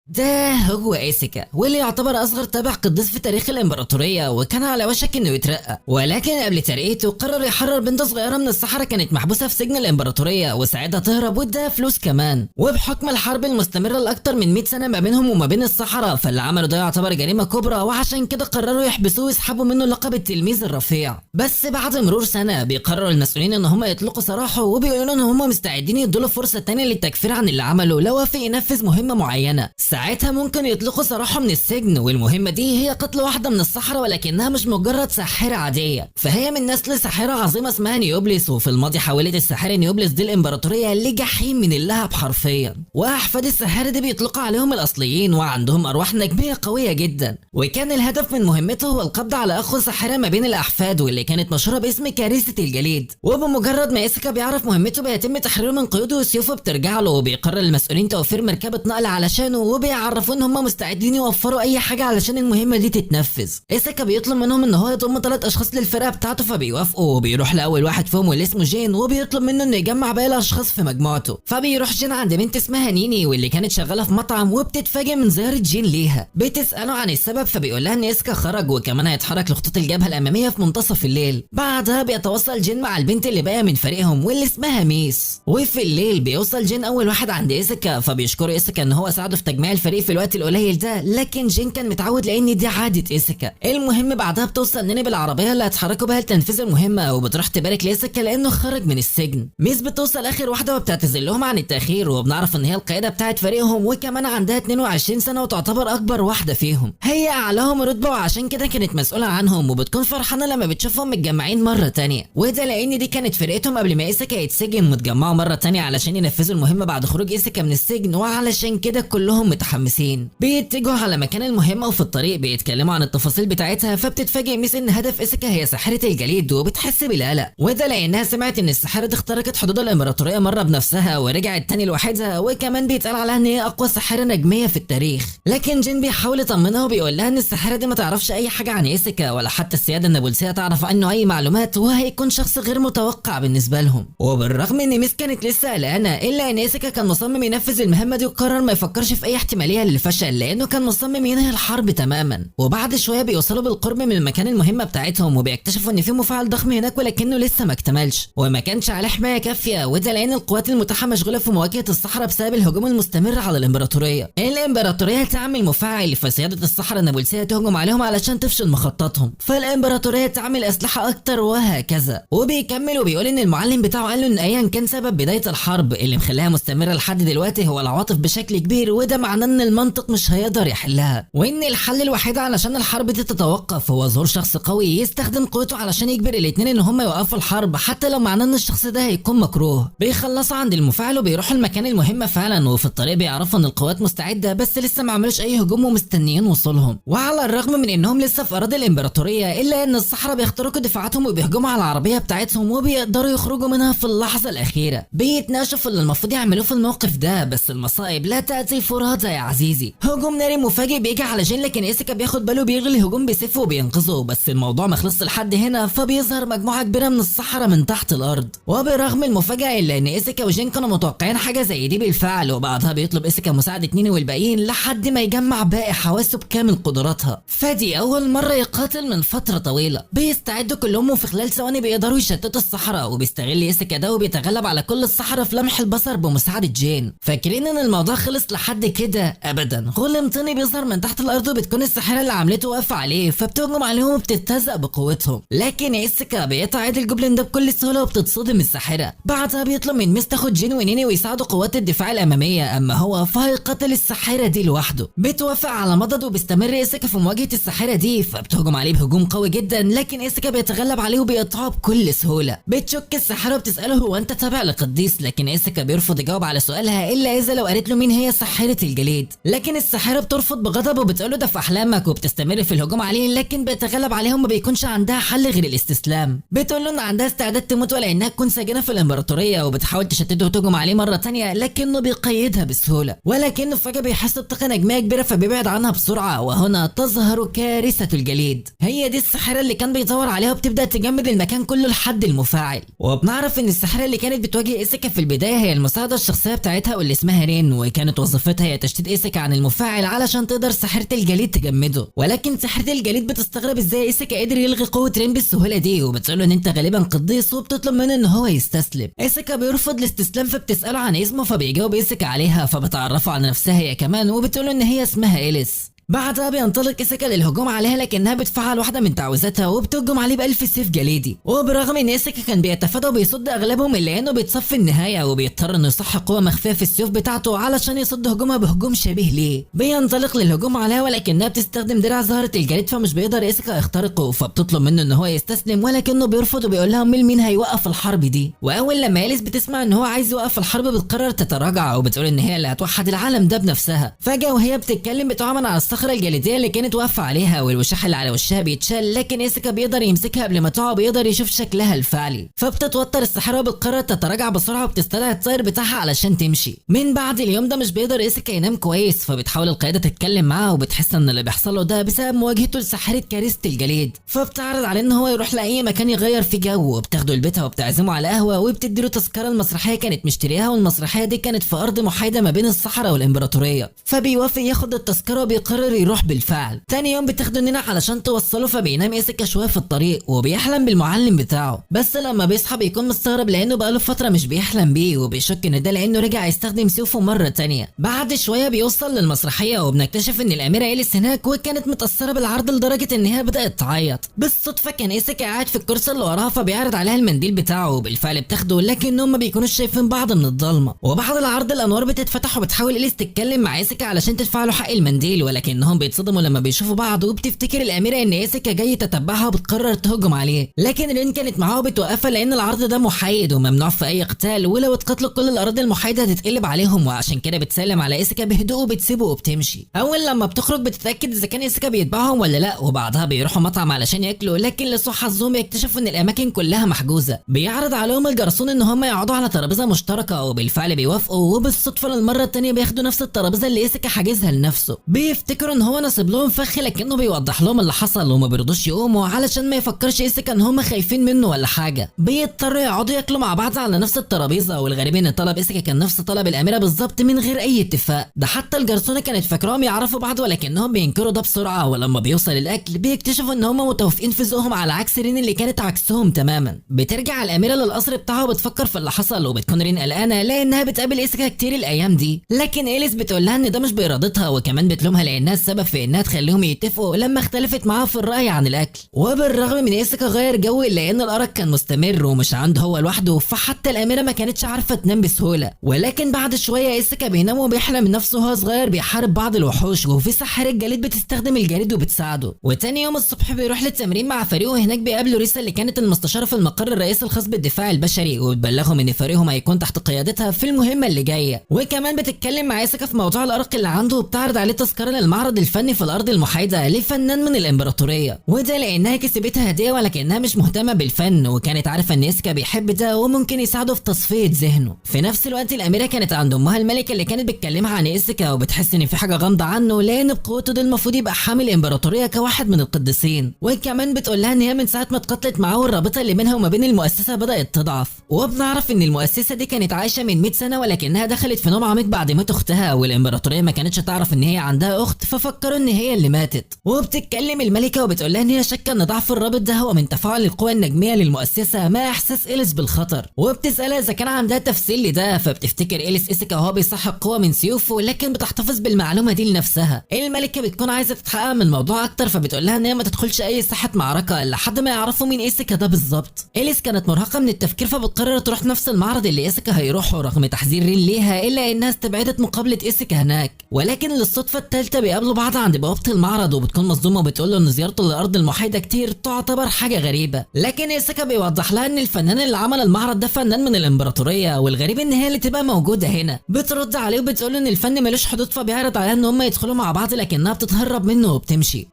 ده هو إيسيكا، واللي يعتبر أصغر تابع قديس في تاريخ الإمبراطورية، وكان على وشك إنه يترقى، ولكن قبل ترقيته قرر يحرر بنت صغيرة من الصحراء كانت محبوسة في سجن الإمبراطورية وساعدها تهرب واداها فلوس كمان. وبحكم الحرب المستمرة لأكتر من 100 سنة ما بينهم وما بين الصحراء، فاللي عمله ده يعتبر جريمة كبرى، وعشان كده قرروا يحبسوه ويسحبوا منه لقب التلميذ الرفيع. بس بعد مرور سنة بيقرروا المسؤولين إن هم يطلقوا سراحه، وبيقولوا إن هم مستعدين يدوا له فرصة تانية للتكفير عن اللي عمله لو وافق ينفذ مهمة معينة. ساعتها ممكن يطلقوا سراحه من السجن، والمهمة دي هي قتل واحدة من الصحراء، ولكنها مش مجرد ساحرة عادية، فهي من نسل ساحرة عظيمة اسمها نيوبلس. وفي الماضي حولت الساحرة نيوبلس دي الإمبراطورية لجحيم من اللهب حرفيا، وأحفاد الساحرة دي بيطلقوا عليهم الأصليين، وعندهم أرواح نجمية قوية جدا. وكان الهدف من مهمته هو القبض على أخو ساحرة ما بين الأحفاد، واللي كانت مشهورة باسم كارثة الجليد. وبمجرد ما إيسيكا بيعرف مهمته بيتم تحريره من قيوده وسيوفه بترجع له، وبيقرر المسؤولين توفير مركبة نقل علشانه، وبيعرفوا ان هم مستعدين يوفروا اي حاجة علشان المهمة دي تتنفذ. إيسيكا بيطلب منهم ان هو يضم 3 اشخاص للفرقة بتاعته، فبيوافقوا، وبيروح لاول واحد فيهم واللي اسمه جين، وبيطلب منه انه يجمع باقي الاشخاص في مجموعته. فبيروح جين عند بنت اسمها نيني، واللي كانت شغالة في مطعم، وبتتفاجئ من زيارة جين ليها. بتسأله عن السبب، فبيقول لها ان إيسيكا خرج، وكمان هيتحرك لخطوط الجبهة الامامية في منتصف الليل. بعدها بيتواصل جين مع البنت اللي باقية من فريقهم واللي اسمها ميس. وفي الليل بيوصل جين اول واحد عند إيسيكا، فبيشكر إيسيكا ان هو ساعده في تجميع الفريق في الوقت القليل ده، لكن جين كان متعود لان دي عادة إيسيكا. المهم بعدها بتوصل نيني بالعربية اللي هتحركوا بها لتنفيذ المهمة، وبتروح تبارك لإيسيكا لانه خرج من السجن. ميس بتوصل اخر واحدة وبتعتذر لهم عن التأخير، وبنعرف ان هي القائدة بتاعت فريقهم، وكمان عندها 22 سنة وتعتبر اكبر واحدة فيهم. هي اعلاهم رتبة، وعشان كده كانت مسؤولة عنهم، وبتكون فرحانة لما بتشوفهم متجمعين مرة تانية، وده لان دي كانت فرقتهم قبل ما إيسيكا يتسجن، متجمعوا مرة تانية علشان ينفذوا المهمة بعد خروج إيسيكا من السجن، وعلشان كده كلهم متحمسين. بيتجهوا على مكان المهمة، وفي الطريق بيتكلموا عن التفاصيل بتاعتها، فبتتفاجئ ميس ان هدف إيسيكا هي ساحرة الجليد، وبتحس بالقلق، وده لانها سمعت ان الساحرة دي اخترقت حدود الامبراطورية مرة بنفسها ورجعت تاني لوحدها، وكمان بيتقال عليها ان هي اقوى ساحرة نجمية في التاريخ. لكن جين بيحاول يطمنها وبيقول لها ان الساحرة دي ما تعرفش اي حاجة عن إيسيكا، ولا حتى السيادة النابلسية تعرف عنه اي معلومات، وهيكون شخص غير متوقع بالنسبة لهم. وبالرغم ان ميس كانت لسه قلقانة، الا ان إيسيكا كان مصمم ينفذ المهمة دي، وقرر ما يفكرش في اي احتمالية للفشل، لانه كان مصمم ينهي الحرب تماما. وبعد شوية بيوصلوا بالقرب من المكان المهمة بتاعتهم، وبيكتشفوا ان في مفاعل ضخم هناك ولكنه لسه ما اكتملش، وما كانش عليه حماية كافية، وده لان القوات المتاحة مشغولة في مواجهة الصحراء بسبب الهجوم المستمر على الامبراطورية تعمل مفاعل، فسيادة الصحراء النابلسية تهجم عليهم علشان تفشل مخططهم، فالامبراطورية تعمل اسلحة اكتر، وهكذا. وبيكمل وبيقول ان المعلم بتاعه قال له ان ايا كان سبب بداية الحرب اللي مخليها مستمرة لحد دلوقتي هو العواطف بشكل كبير، وده معناه ان المنطق مش هيقدر يحلها، وان الحل الوحيد علشان الحرب دي تتوقف هو ظهور شخص قوي يستخدم قوته علشان يجبر الاتنين ان هم يوقفوا الحرب، حتى لو معناه ان الشخص ده هيكون مكروه. بيخلصوا عند المفاعل وبيروحوا المكان المهمة فعلا، وفي الطريق بيعرفوا ان القوات مستعدة بس لسه ما عملوش اي هجوم ومستنيين وصولهم. وعلى الرغم من انهم لسه في اراضي الامبراطورية، الا ان الصحراء بيخترقوا دفاعاتهم وبيهجموا على العربية بتاعتهم، وبيقدروا يخرجوا منها في اللحظة الاخيرة. بيتناقشوا في اللي المفروض يعملوه في الموقف ده، بس المصائب لا تأتي فرادى يا عزيزي. هجوم ناري مفاجئ بيجي على جين، لكن إيسيكا بياخد باله بيلغي الهجوم بسيفه وبينقذه، بس الموضوع ما خلصش لحد هنا، فبيظهر مجموعة كبيرة من الصحراء من تحت الارض. وبرغم المفاجأة الا ان إيسيكا وجين كانوا متوقعين حاجة زي دي بالفعل، وبعدها بيطلب إيسيكا مساعدة نيني والباقيين لحد ما يجمع باقي حواسه بكامل قدراتها. فدي اول مرة يقاتل من فترة طويلة. بيستعدوا كلهم، وفي خلال ثواني بيقدروا يشتتوا الصحراء، وبيستغل إيسيكا ده وبيتغلب على كل الصحراء في لمح البصر بمساعدة جين. فاكرين ان الموضوع خلص لحد كده؟ ابدا. غلم طيني بيظهر من تحت الارض، وبتكون الساحرة اللي عملته واقفة عليه، فبتهجم عليهم وبتتهزق بقوتهم، لكن إيسيكا بيقطع ايد الجوبلين ده بكل سهولة وبتتصدم الساحرة. بعدها بيطلب من ميس تاخد جين ونيني ويساعدوا قوات الدفاع الامامية، اما هو فهيقتل الساحرة دي لوحده. بتوافق على مضض، وبيستمر إيسيكا في مواجهة الساحرة دي، فبتهجم عليه بهجوم قوي جدا، لكن إيسيكا بيتغلب عليه وبيقطعه بكل سهولة. بتشك الساحرة وبتسأله هو انت تابع لقديس، لكن إيسيكا بيرفض يجاوب على سؤالها الا اذا لو قالت له مين هي ساحرة الجليد، لكن الساحرة بترفض بغضب وبتقول له ده في احلامك، وبتستمر في الهجوم عليه، لكن بيتغلب عليهم، ما بيكونش عندها حل غير الاستسلام. بتقول له ان عندها استعداد تموت ولا انها تكون ساجنة في الامبراطورية، وبتحاول تشتته وتهجم عليه مرة تانية، لكنه بيقيدها بسهولة، ولكنه فجأة بيحس بطاقة نجمية كبيرة فبيبعد عنها بسرعة، وهنا تظهر كارثة الجليد. هي دي الساحرة اللي كان بيدور عليها، وبتبدأ تجمد المكان كله لحد المفاعل. وبنعرف ان الساحرة اللي كانت بتواجه إيسيكا في البداية هي المساعدة الشخصية بتاعتها واللي اسمها رين، وكانت وظيفتها هي تشتري تجسيد ايسيكا عن المفاعل علشان تقدر ساحرة الجليد تجمده، ولكن ساحرة الجليد بتستغرب ازاي ايسيكا قدر يلغي قوة رين بالسهولة دي، وبتقوله ان انت غالبا قديس وبتطلب منه ان هو يستسلم. ايسيكا بيرفض الاستسلام فبتسأله عن اسمه فبيجاوب ايسيكا عليها، فبتعرفه على نفسها هي كمان وبتقوله ان هي اسمها إيليس. بعدها بينطلق ايسيكا للهجوم عليها لكنها بتفعل واحده من تعويذاتها وبتهجم عليه ب1000 سيف جليدي، وبرغم ان ايسيكا كان بيتفادى وبيصد اغلبهم الا انه بيتصفي النهايه وبيضطر انه يصح قوه مخفيه في السيوف بتاعته علشان يصد هجومها بهجوم شبيه ليه. بينطلق للهجوم عليها ولكنها بتستخدم درع زهره الجليد فمش بيقدر ايسيكا يخترقه، فبتطلب منه ان هو يستسلم ولكنه بيرفض وبيقول لها مين هيوقف الحرب دي. واول لما إيليس بتسمع ان هو عايز يوقف الحرب بتقرر تتراجع وبتقول ان هي اللي هتوحد العالم ده بنفسها. فجاه وهي بتتكلم بتعمل على الصخره الجليديه اللي كانت واقفه عليها والوشاح اللي على وشها بيتشال، لكن ايسيكا بيقدر يمسكها قبل ما تقع وبيقدر يشوف شكلها الفعلي. فبتتوتر الساحره وبتقرر تتراجع بسرعه وبتستدعي الطائر بتاعها علشان تمشي. من بعد اليوم ده مش بيقدر ايسيكا ينام كويس، فبتحاول القياده تتكلم معاه وبتحس ان اللي بيحصل له ده بسبب مواجهته لساحره كارثه الجليد، فبتعرض عليه ان هو يروح لاي مكان يغير فيه جو، وبتاخده لبيتها وبتعزمه على قهوه وبتديله تذكره المسرحيه كانت مشتريها، والمسرحيه دي كانت في ارض محايده ما بين الصحراء والامبراطوريه، فبيوافق ياخد التذكره وبيقرر يروح بالفعل. تاني يوم بتاخده نينا علشان توصله، فبينام ايسيكا شويه في الطريق وبيحلم بالمعلم بتاعه، بس لما بيصحى بيكون مستغرب لانه بقاله فتره مش بيحلم بيه، وبيشك ان ده لانه رجع يستخدم سيوفه مره تانيه. بعد شويه بيوصل للمسرحيه وبنكتشف ان الاميره إيليس هناك وكانت متاثره بالعرض لدرجه ان هي بدات تعيط. بالصدفه كان ايسيكا قاعد في الكرسي اللي وراها فبيعرض عليها المنديل بتاعه، وبالفعل بتاخده لكنهم ما بيكونوش شايفين بعض من الضلمه. وبعد العرض الانوار بتتفتح وبتحاول إيليس تتكلم مع ايسيكا علشان تدفع له حق المنديل، ولكنهم بيتصدموا لما بيشوفوا بعض، وبتفتكر الاميره ان ايسيكا جاي تتبعها وبتقرر تهجم عليه، لكن رين كانت معاه وبتوقفها لان العرض ده محايد وممنوع في اي قتال، ولو اتقتلوا كل الاراضي المحايده هتتقلب عليهم، وعشان كده بتسلم على ايسيكا بهدوء وبتسيبه وبتمشي. اول لما بتخرج بتتاكد اذا كان ايسيكا بيتبعهم ولا لا، وبعدها بيروحوا مطعم علشان ياكلوا، لكن لسوء حظهم يكتشفوا ان الاماكن كلها محجوزه. بيعرض عليهم الجرسون ان هم يقعدوا على ترابيزه مشتركه وبالفعل بيوافقوا، وبالصدفه للمره الثانيه بياخدوا نفس الترابيزه اللي ايسيكا حاجزها لنفسه. بيفتكروا ان هو نصب لهم فخ لكنه بيوضح لهم اللي حصل وما بيرضوش يقوموا علشان ما يفكرش ايسيكا ان هم خايفين منه ولا حاجه. بيضطروا يقعدوا ياكلوا مع بعض على نفس الترابيزه، والغريب ان طلب ايسيكا كان نفس طلب الاميره بالظبط من غير اي اتفاق، ده حتى الجرسونه كانت فاكراهم يعرفوا بعض ولكنهم بينكروا ده بسرعه، ولما بيوصل الاكل بيكتشفوا ان هم متوافقين في ذوقهم على عكس رين اللي كانت عكسهم تماما. بترجع الاميره للقصر بتاعها وبتفكر في اللي حصل، وبتكون رين قلقانه لانها بتقابل ايسيكا كتير الايام دي، لكن إيليس بتقول لها ان ده مش بارادتها، وكمان بتلومها لانها السبب في انها تخليهم يتفقوا لما اختلفت معاها في الراي عن الاكل. وبالرغم من ايسيكا غير جو الا ان الارق كان مستمر ومش عنده هو لوحده، فحتى الاميره ما كانتش عارفه تنام بسهوله. ولكن بعد شويه ايسيكا بينام وبيحلم نفسه وهو صغير بيحارب بعض الوحوش، وفي ساحره الجليد بتستخدم الجليد وبتساعده. وتاني يوم الصبح بيروح للتمرين مع فريقه، هناك بيقابلوا ريسا اللي كانت المستشاره في المقر الرئيسي الخاص بالدفاع البشري، وبتبلغهم ان فريقهم هيكون تحت قيادتها في المهمه اللي جايه. وكمان بتتكلم مع ايسيكا في موضوع الارق اللي عنده، وبتعرض عليه تذكره للمعرض الفني في الارض المحايده لفنان من الامبراطوريه، وده لانها كسبتها هديه ولكنها مش مهتمه بالفن، وكانت عارفه ان ايسيكا بيحب ده وممكن يساعده في تصفيه ذهنه. في نفس الوقت الاميره كانت عند امها الملكه اللي كانت بتكلمها عن ايسيكا، وبتحس ان في حاجه غامضه عنه لان بقوته ده المفروض يبقى حامل الامبراطوريه كواحد من القديسين. وكمان بتقول لها ان هي من ساعه ما اتقتلت معاه والرابطه اللي بينها وما بين المؤسسه بدات تضعف، وبنعرف ان المؤسسه دي كانت عايشه من 100 سنه ولكنها دخلت في نوم عميق بعد موت اختها، والامبراطوريه ما كانتش تعرف ان هي عندها اخت ففكروا ان هي اللي ماتت. وبتتكلم الملكه وبتقول لها ان هي شاكه ان ضعف الرابط ده هو من تفاعل القوى النجميه للمؤسسه مع احساس إيليس بالخطر، وبتسالها اذا كان عندها تفسير لده، فبتفتكر إيليس ايسيكا وهو بيسحب قوه من سيوفه لكن بتحتفظ بالمعلومه دي لنفسها. الملكه بتكون عايزه تتحقق من الموضوع اكتر فبتقول لها ان هي ما تدخلش اي ساحه معركه لحد ما يعرفوا مين ايسيكا ده بالظبط. إيليس كانت مرهقه من التفكير فبتقرر تروح نفس المعرض اللي ايسيكا هيروحه رغم تحذير رين ليها، الا انها استبعدت مقابله ايسيكا هناك. ولكن للصدفه الثالثه بيقابلوا بعض عند بوابه المعرض، وبتكون مصدومه وبتقول له ان زيارته للارض المحايده كتير تعتبر حاجه غريبه، لكن ايسيكا بيوضح لها ان الفنان اللي عمل المعرض ده فنان من الامبراطوريه، والغريب ان هي اللي تبقى موجوده هنا. بترد عليه وبتقول له ان الفن ملوش حدود، فبيعرض عليها ان هم يدخلوا مع بعض لكنها بتتهرب منه وبتمشي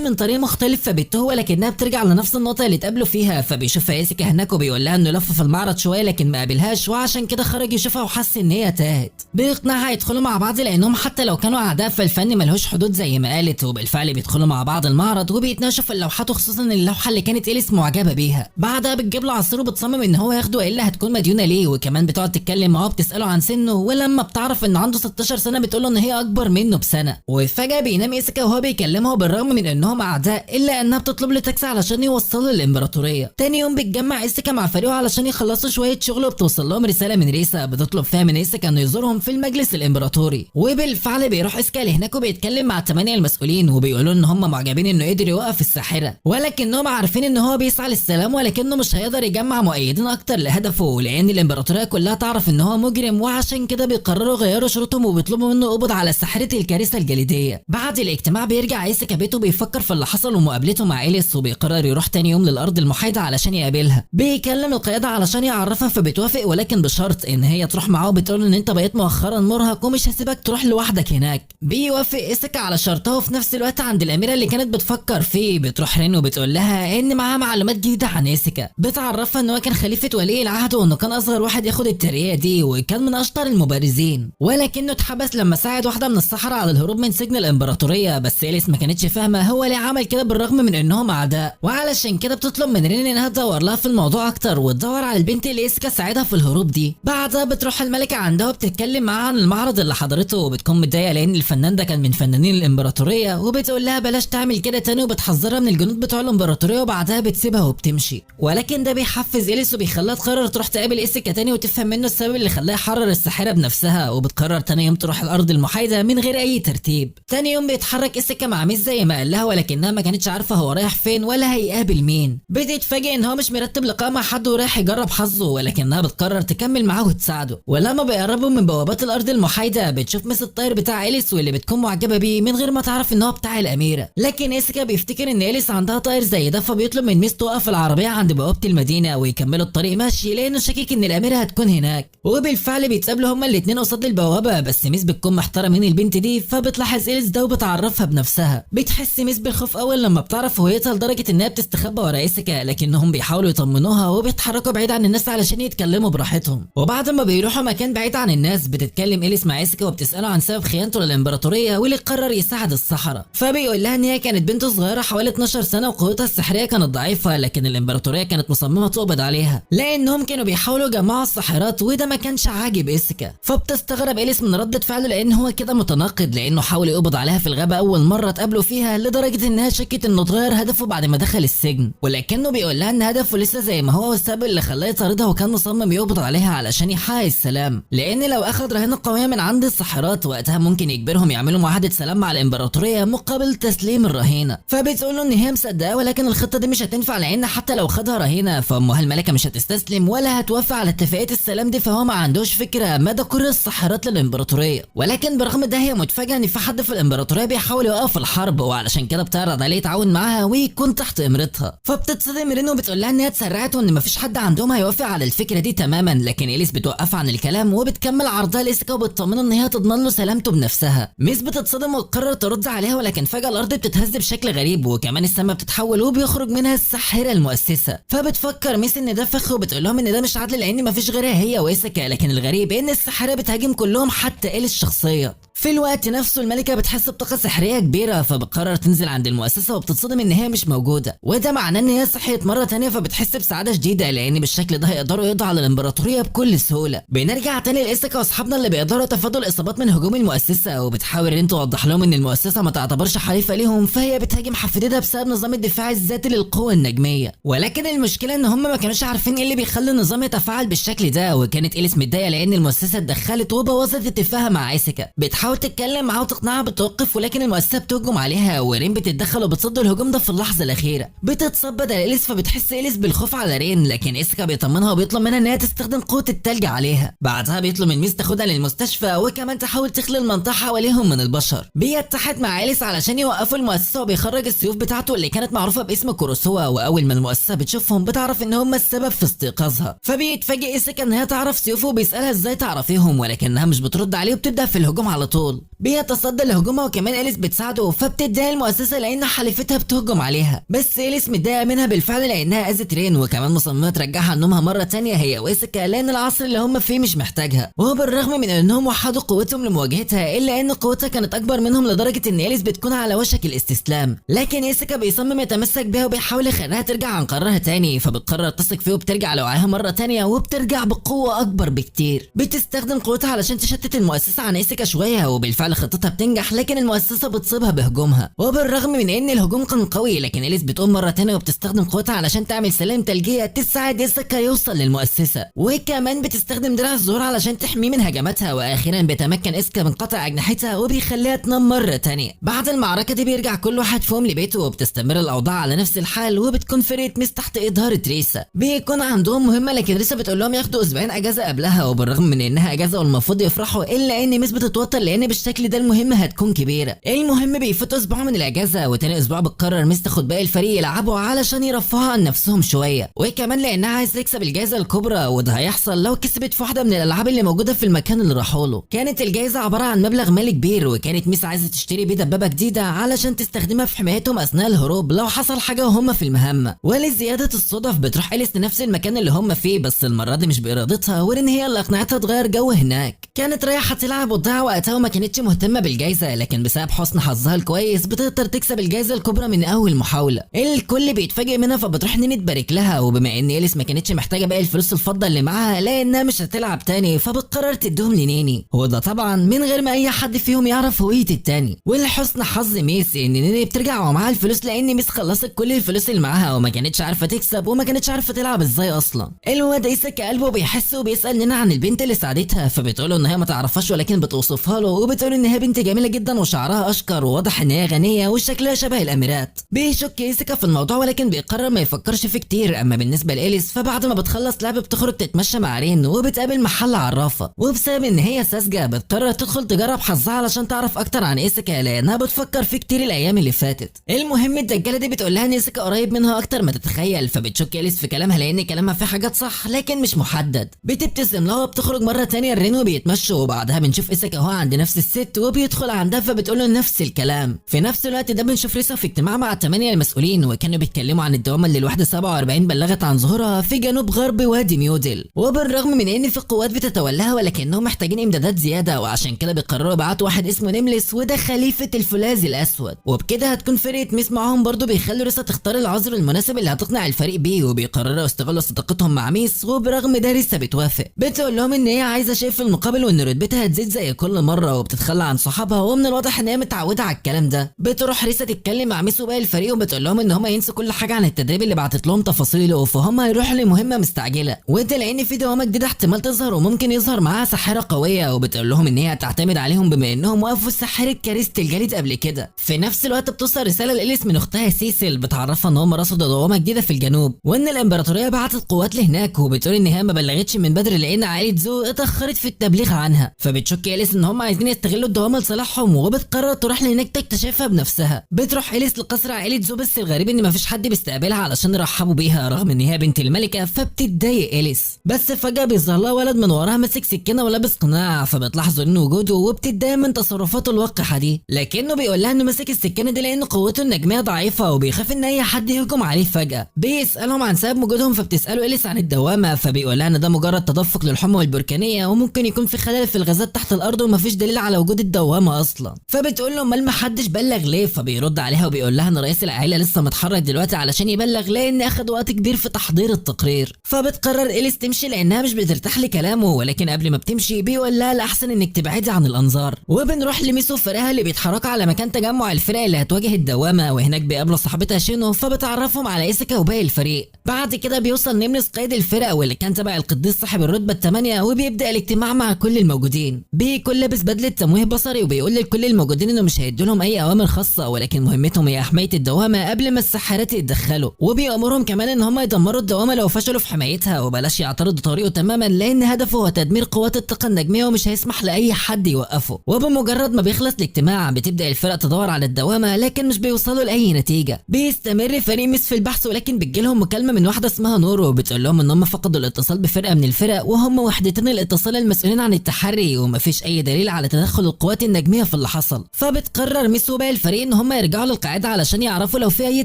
من طريق مختلف فبتوه، ولكنها بترجع لنفس النقطه اللي اتقابلوا فيها. فبيشوفها ايسيكا هناك وبيقول لها انه لف في المعرض شويه لكن ما قابلهاش، وعشان كده خرج يشوفها وحس ان هي تاهت. بيقنعها يدخلوا مع بعض لانهم حتى لو كانوا اعداء فالفن ملهوش حدود زي ما قالت، وبالفعل بيدخلوا مع بعض المعرض وبيتناقشوا في اللوحات، وخصوصا اللوحه اللي كانت إليس معجبه بيها. بعدها بتجيب له عصير وبتصمم ان هو ياخده الا هتكون مديونه ليه، وكمان بتقعد تتكلم معاه بتساله عن سنه، ولما بتعرف ان عنده 16 سنه بتقول له ان هي اكبر منه بسنه. وفجاه بينام ايسيكا وهو بيكلمها، بالرغم من انهم اعداء الا انها بتطلب له تاكسي علشان يوصله للامبراطوريه. تاني يوم بتجمع ايسيكا مع فريقه علشان يخلصوا شويه شغل، وبتوصل لهم رساله من ريسا بتطلب فيها من ايسيكا انه يزورهم في المجلس الامبراطوري. وبالفعل بيروح ايسيكا لهناك وبيتكلم مع الثمانيه المسؤولين، وبيقولوا ان هم معجبين انه قدر يوقف الساحره، ولكنهم عارفين ان هو بيسعى للسلام، ولكنه مش هيقدر يجمع مؤيدين اكتر لهدفه، لان الامبراطوريه كلها تعرف ان هو مجرم، وعشان كده بيقرروا يغيروا شروطهم وبيطلبوا منه قبض على ساحره الكارثه الجليديه. بعد الاجتماع بيرجع ايسيكا بيته بيفكر في اللي حصل ومقابلته مع إليس، وبيقرر يروح تاني يوم للارض المحايده علشان يقابلها. بيكلم القياده علشان يعرفها، فبتوافق ولكن بشرط ان هي تروح معاه، وبتقول ان انت بقيت مؤخرا مرهق ومش هسيبك تروح لوحدك هناك. بيوافق ايسيكا على شرطها، وفي نفس الوقت عند الاميره اللي كانت بتفكر فيه بتروح رين وبتقول لها ان معاها معلومات جديده عن ايسيكا. بتعرفها ان هو كان خليفه ولي العهد، وانه كان اصغر واحد ياخد الترقيه دي، وكان من اشطر المبارزين، ولكنه اتحبس لما ساعد واحده من السحرة على الهروب من سجن الامبراطوريه. بس إليس ما كانتش فاهمه هو ليه عمل كده بالرغم من انهم اعداء، وعلشان كده بتطلب من رين انها تدور لها في الموضوع اكتر، وتدور على البنت اللي ايسيكا ساعدها في الهروب دي. بعدها بتروح الملكه عندها وبتتكلم معاها عن المعرض اللي حضرته، وبتكون متضايقه لان الفنان ده كان من فنانين الامبراطوريه، وبتقول لها بلاش تعمل كده تاني، وبتحذرها من الجنود بتوع الامبراطوريه، وبعدها بتسيبها وبتمشي. ولكن ده بيحفز إليس وبيخليها تقرر تروح تقابل ايسيكا تاني وتفهم منه السبب اللي خلاها يحرر الساحره بنفسها، وبتقرر تاني يوم تروح الارض المحايده من غير اي ترتيب. تاني يوم بيتحرك ايسيكا مع ميس زي ما قال لها، ولكنها ما كانتش عارفه هو رايح فين ولا هيقابل مين. بتتفاجئ ان هو مش مرتب لقاء مع حد ورايح يجرب حظه، ولكنها بتقرر تكمل معاه وتساعده. ولما بيقربوا من بوابات الارض المحايده بتشوف ميس الطاير بتاع إليس، واللي بتكون معجبه بيه من غير ما تعرف ان هو بتاع الاميره. لكن ايسيكا بيفتكر ان إليس عندها طاير زي ده، فبيطلب من ميس توقف العربيه عند بوابه المدينه ويكملوا الطريق ماشي، لانه شاكك ان الاميره هتكون هناك. وبالفعل بيتقابلوا هما الاثنين قصاد البوابه، بس ميس بتكون محتاره مين البنت دي، فبتلاحظ إليس ده وبتعرفها بنفسها. بتحس ميس بالخوف اول لما بتعرف هويتها، لدرجه انها بتستخبى ورا ايسيكا، لكنهم بيحاولوا يطمنوها وبيتحركوا بعيد عن الناس علشان يتكلموا براحتهم. وبعد ما بيروحوا مكان بعيد عن الناس بتتكلم إليس مع ايسيكا وبتساله عن سبب خيانته للامبراطوريه، واللي قرر يساعد السحرة. فبيقول لها ان هي كانت بنت صغيره حوالي 12 سنه وقوتها السحريه كانت ضعيفه، لكن الامبراطوريه كانت مصممه تقبض عليها لانهم كانوا بيحاولوا يجمعوا الساحرات، وده ما كانش عاجب ايسيكا. فبتستغرب إليس من ردة فعله لان هو كده متناقض، لانه حاول يقبض عليها في الغابه اول مره اتقابلوا فيها، لدرجه انها شكت انه اتغير هدفه بعد ما دخل السجن، ولكنه بيقول لها ان هدفه لسه زي ما هو، والسبب اللي خلاه يطاردها وكان مصمم يقبض عليها علشان يحقق السلام، لان لو اخذ رهينه قويه من عند الساحرات وقتها ممكن يجبرهم يعملوا معاهده سلام مع الامبراطوريه مقابل تسليم الرهينه. فبتقول له ان هي مصدقه، ولكن الخطه دي مش هتنفع، لان حتى لو خدها رهينه فامها الملكه مش هتستسلم ولا هتوافق على اتفاقيه السلام دي، فهو ما عندوش فكره مدى كره الساحرات للامبراطوريه. ولكن برغم ده هي متفاجئه ان في حد في الامبراطوريه بيحاول يوقف الحرب، وعلشان كده بتعرض عليه يتعاون معاها ويكون تحت امرتها. فبتتصدم رينو وبتقول لها ان هي اتسرعت وان مفيش حد عندهم هيوافق على الفكره دي تماما، لكن إليس بتوقفها عن الكلام وبتكمل عرضها لإيسيكا وبتطمنه ان هي تضمن له سلامته بنفسها. ميس بتتصدم وتقرر ترد عليها، ولكن فجاه الارض بتتهز بشكل غريب، وكمان السماء بتتحول وبيخرج منها الساحره المؤسسه. فبتفكر ميس ان ده فخ، وبتقول لهم ان ده مش عدل لان مفيش غيرها هي وإيسيكا، لكن الغريب ان الساحره بتهاجم كلهم حتى إليس شخصيا. في الوقت نفسه الملكه بتحس بطاقه سحريه كبيره، فبتقرر تنزل عند المؤسسه وبتتصدم ان هي مش موجوده، وده معناه ان هي صحيت مره تانية، فبتحس بسعاده شديده لان بالشكل ده هيقدروا يقضوا على الامبراطوريه بكل سهوله. بنرجع تاني لإيسيكا واصحابنا اللي بيقدروا يتفادوا الاصابات من هجوم المؤسسه، وبتحاول ان توضح لهم ان المؤسسه ما تعتبرش حليفه ليهم، فهي بتهاجم حفيدتها بسبب نظام الدفاع الذاتي للقوه النجميه. ولكن المشكله ان هم ما كانوش عارفين ايه اللي بيخلي النظام يتفاعل بالشكل ده، وكانت إليس متضايقه لان المؤسسه اتدخلت وبوظت اتفاقها مع إيسيكا. بتحاول تتكلم معاه وتقنعها بالتوقف، ولكن المؤسسه بتهجم عليها، ورين بتتدخل وبتصد الهجوم ده في اللحظه الاخيره. بتتصبد على إليس، فبتحس إليس بالخوف على رين، لكن إيسيكا بيطمنها وبيطلب منها ان هي تستخدم قوه التلج عليها. بعدها بيطلب من ميس تاخدها للمستشفى، وكمان تحاول تخلي المنطقه حواليهم من البشر. بيتحد مع إليس علشان يوقفوا المؤسسه، وبيخرج السيوف بتاعته اللي كانت معروفه باسم كوروسوا، واول ما المؤسسه بتشوفهم بتعرف ان هم السبب في استيقاظها. فبيتفاجئ إيسيكا ان هي تعرف سيوفه وبيسالها ازاي تعرفيهم، ولكنها مش بترد عليه وبتبدا في الهجوم على طول. طول. بيتصدى لهجومها وكمان إليس بتساعده، فبتتضايق المؤسسة لأن حليفتها بتهجم عليها، بس إليس متضايقة منها بالفعل لأنها أذت رين وكمان مصممة ترجعها لنومها مرة تانية هي وإيساكا لأن العصر اللي هم فيه مش محتاجها. وبالرغم من إنهم وحدوا قوتهم لمواجهتها إلا إن قوتها كانت أكبر منهم لدرجة إن إليس بتكون على وشك الاستسلام، لكن إيساكا بيصمم يتمسك بيها وبيحاول يخليها ترجع عن قرارها تاني، فبتقرر تثق فيه وبترجع لوعيها مرة تانية وبترجع بقوة أكبر بكتير. بتستخدم قوتها علشان تشتت المؤسسة عن إيساكا شوية وبالفعل خطتها بتنجح، لكن المؤسسة بتصيبها بهجومها. وبالرغم من إن الهجوم كان قوي لكن إليس بتقوم مرة تانية وبتستخدم قوتها علشان تعمل سلام ثلجية تساعد إيساكا يوصل للمؤسسة، وكمان بتستخدم درع الظهور علشان تحميه من هجماتها، وأخيرا بيتمكن إيساكا من قطع أجنحتها وبيخليها تنام مرة تانية. بعد المعركة دي بيرجع كل واحد فيهم لبيته وبتستمر الأوضاع على نفس الحال، وبتكون فرقة ميس تحت إدارة ريسا. بيكون عندهم مهمة لكن ريسا بتقول لهم ياخدوا أسبوعين أجازة قبلها، وبالرغم من إنها أجازة والمفروض يفرحوا إلا إن ميس بتتوتر لأن بالشكل ده المهمة هتكون كبيرة. المهم بيفوت أسبوع من الأجازة وتاني أسبوع بتقرر ميس تاخد باقي الفريق يلعبوا علشان يرفعوا عن نفسهم شوية، وكمان لأنها عايز تكسب الجائزة الكبرى وده هيحصل لو كسبت في واحدة من الألعاب اللي موجودة في المكان اللي راحوا له. كانت الجائزة عبارة عن مبلغ مالي كبير، وكانت ميس عايزة تشتري بيه دبابة جديدة علشان تستخدمها في حمايتهم أثناء الهروب لو حصل حاجة وهم في المهمة. ولزيادة الصدف بتروح إليس لنفس المكان اللي هم فيه، بس المرة دي مش بإرادتها ورين هي اللي أقنعتها تغير جو هناك. كانت رايحة تلعب وتضيع وقتها وما كانتش مهتمة بالجائزة، لكن بسبب حسن حظها الكويس بتقدر تكسب الجائزة الكبرى من أول محاولة. الكل بيتفاجئ منها فبتروح نيني تبارك لها، وبما إن إليس ما كانتش محتاجة باقي الفلوس الفضة اللي معاها لأنها مش هتلعب تاني فبتقرر تديهم لنيني، وده طبعا من غير ما أي حد فيهم يعرف هوية التاني. ولحسن حظ ميس إن نيني بترجع ومعاها الفلوس لأن ميس خلصت كل الفلوس اللي معاها وما كانتش عارفة تكسب وما كانتش عارفة تلعب إزاي أصلا. الواد إيساكا قلبه بيحس وبيسأل نينا عن البنت اللي ساعدتها، فبتقوله إن هي ما تعرفهاش ولكن بتوصفها له، وبتقول إن هي بنت جميلة جدا وشعرها أشقر وواضح إن هي غنية وشكلها شبه الأميرات. بيشك إيساكا في الموضوع ولكن بيقرر ما يفكرش فيه كتير. أما بالنسبة لإليس فبعد ما بتخلص لعب بتخرج تتمشى مع رين وبتقابل محل عرافة، وبسبب إن هي ساذجة بتقرر تدخل تجرب حظها علشان تعرف أكتر عن إيساكا لأنها بتفكر فيه كتير الأيام اللي فاتت. المهم الدجالة دي بتقول لها إن إيساكا قريب منها أكتر ما تتخيل، فبتشك إليس في كلامها لأن كلامها فيه حاجات صح لكن مش محدد. بتبتسم لها وبتخرج مرة تانية رين وبيتمشوا، وبعدها بنشوف إيساكا هو عند نفس الست وبيدخل عندها فبتقول له نفس الكلام. في نفس الوقت ده بنشوف ريسا في اجتماع مع 8 المسؤولين وكانوا بيتكلموا عن الدوامة اللي الوحدة 47 بلغت عن ظهورها في جنوب غرب وادي ميودل، وبالرغم من ان في قوات بتتولاها ولكنهم محتاجين امدادات زيادة وعشان كده بيقرروا يبعتوا واحد اسمه نيملس وده خليفة الفولاذ الاسود، وبكده هتكون فرقة ميس معاهم برضو. بيخلوا ريسا تختار العذر المناسب اللي هتقنع الفريق بيه وبيقرروا يستغلوا صداقتهم مع ميس، وبرغم ده ريسا بتوافق. بتقول لهم ان هي عايزة شيء في المقابل وان رتبتها هتزيد زي كل مرة وبتتخلى عن صحابها، ومن الواضح ان هي متعودة على الكلام ده. بتروح ريسا تتكلم مع ميس وباقي الفريق وبتقول لهم ان هم ينسوا كل حاجة عن التدريب اللي بعتت لهم تفاصيله، فهم هيروحوا لمهمة مستعجلة، وده لان في دوامة جديدة احتمال تظهر وممكن يظهر معاها ساحرة قوية، وبتقول لهم ان هي هتعتمد عليهم بما انهم وقفوا ساحرة كارثة الجليد قبل كده. في نفس الوقت بتوصل رسالة لإليس من اختها سيسل بتعرفها ان هم رصدوا دوامة جديدة في الجنوب وان الامبراطورية بعتت قوات لهناك، وبتقول ان هي ما بلغتش من بدري لان عائلة زو اتأخرت في التبليغ عنها، فبتشك إليس ان هم عايزين يستغلوا الدوامة لصالحهم وبتقرر تروح لهناك تكتشفها بنفسها. بتروح إليس لقصر عائلة زو بس الغريب ان مفيش حد بيستقبلها علشان يرحبوا بيها رغم ان هي بنت الملكة، فبتتضايق إليس. بس فجأة بيظهر لها ولد من وراها ماسك سكينة ولابس قناع، فبتلاحظوا ان وجوده وبتتضايق من تصرفاته الوقحة دي، لكنه بيقول لها انه ماسك السكينة دي لان قوته النجمية ضعيفة وبيخاف ان اي حد يهجم عليه فجأة. بيسألهم عن سبب وجودهم فبتسأله إليس عن الدوامة، فبيقول لها ان ده مجرد تدفق للحمى والبركانية وممكن يكون في خلل في الغازات تحت الارض ومفيش دليل على وجود الدوامة اصلا. فبتقول له امال محدش بلغ ليه؟ فبيرد عليها وبيقول لها ان رئيس العائلة لسه متحرك دلوقتي علشان يبلغ لان اخد وقت كبير في تحضير التقرير. فبتقرر إليس تمشي لانها مش بترتاح لكلامه، ولكن قبل ما بتمشي بيقول لها الاحسن انك تبعدي عن الانظار. وبنروح لميسو وفرقها اللي بيتحركوا على مكان تجمع الفرق اللي هتواجه الدوامة، وهناك بيقابلوا صاحبتها شينو فبتعرفهم على إيساكا وباقي الفريق. بعد كده بيوصل نيملس قائد الفرقة واللي كان تبع القديس صاحب الرتبة 8 وبيبدأ الاجتماع مع كل الموجودين. بيكون لابس بدلة تمويه بصري وبيقول لكل الموجودين انه مش هيدوا لهم اي اوامر خاصة ولكن مهمتهم هي حماية الدوامة قبل ما السحرات يتدخلوا، وبيأمرهم كمان ان هم يدمروا الدوامة لو فشلوا في حمايتها وبلاش يعترضوا طريقه تماما لان هدفه هو تدمير قوات الطاقة النجمية ومش هيسمح لاي حد يوقفه. وبمجرد ما بيخلص الاجتماع بتبدأ الفرق تدور على الدوامة لكن مش بيوصلوا لاي نتيجة. بيستمر فريق ميس في البحث ولكن بتجيلهم مكالمة من واحدة اسمها نورو بتقول لهم ان هم فقدوا الاتصال بفرقة من الفرق وهم وحدتين الاتصال المسؤولين عن التحري ومفيش اي دليل على على تدخل القوات النجميه في اللي حصل. فبتقرر ميس وباقي الفريق ان هم يرجعوا للقاعده علشان يعرفوا لو في اي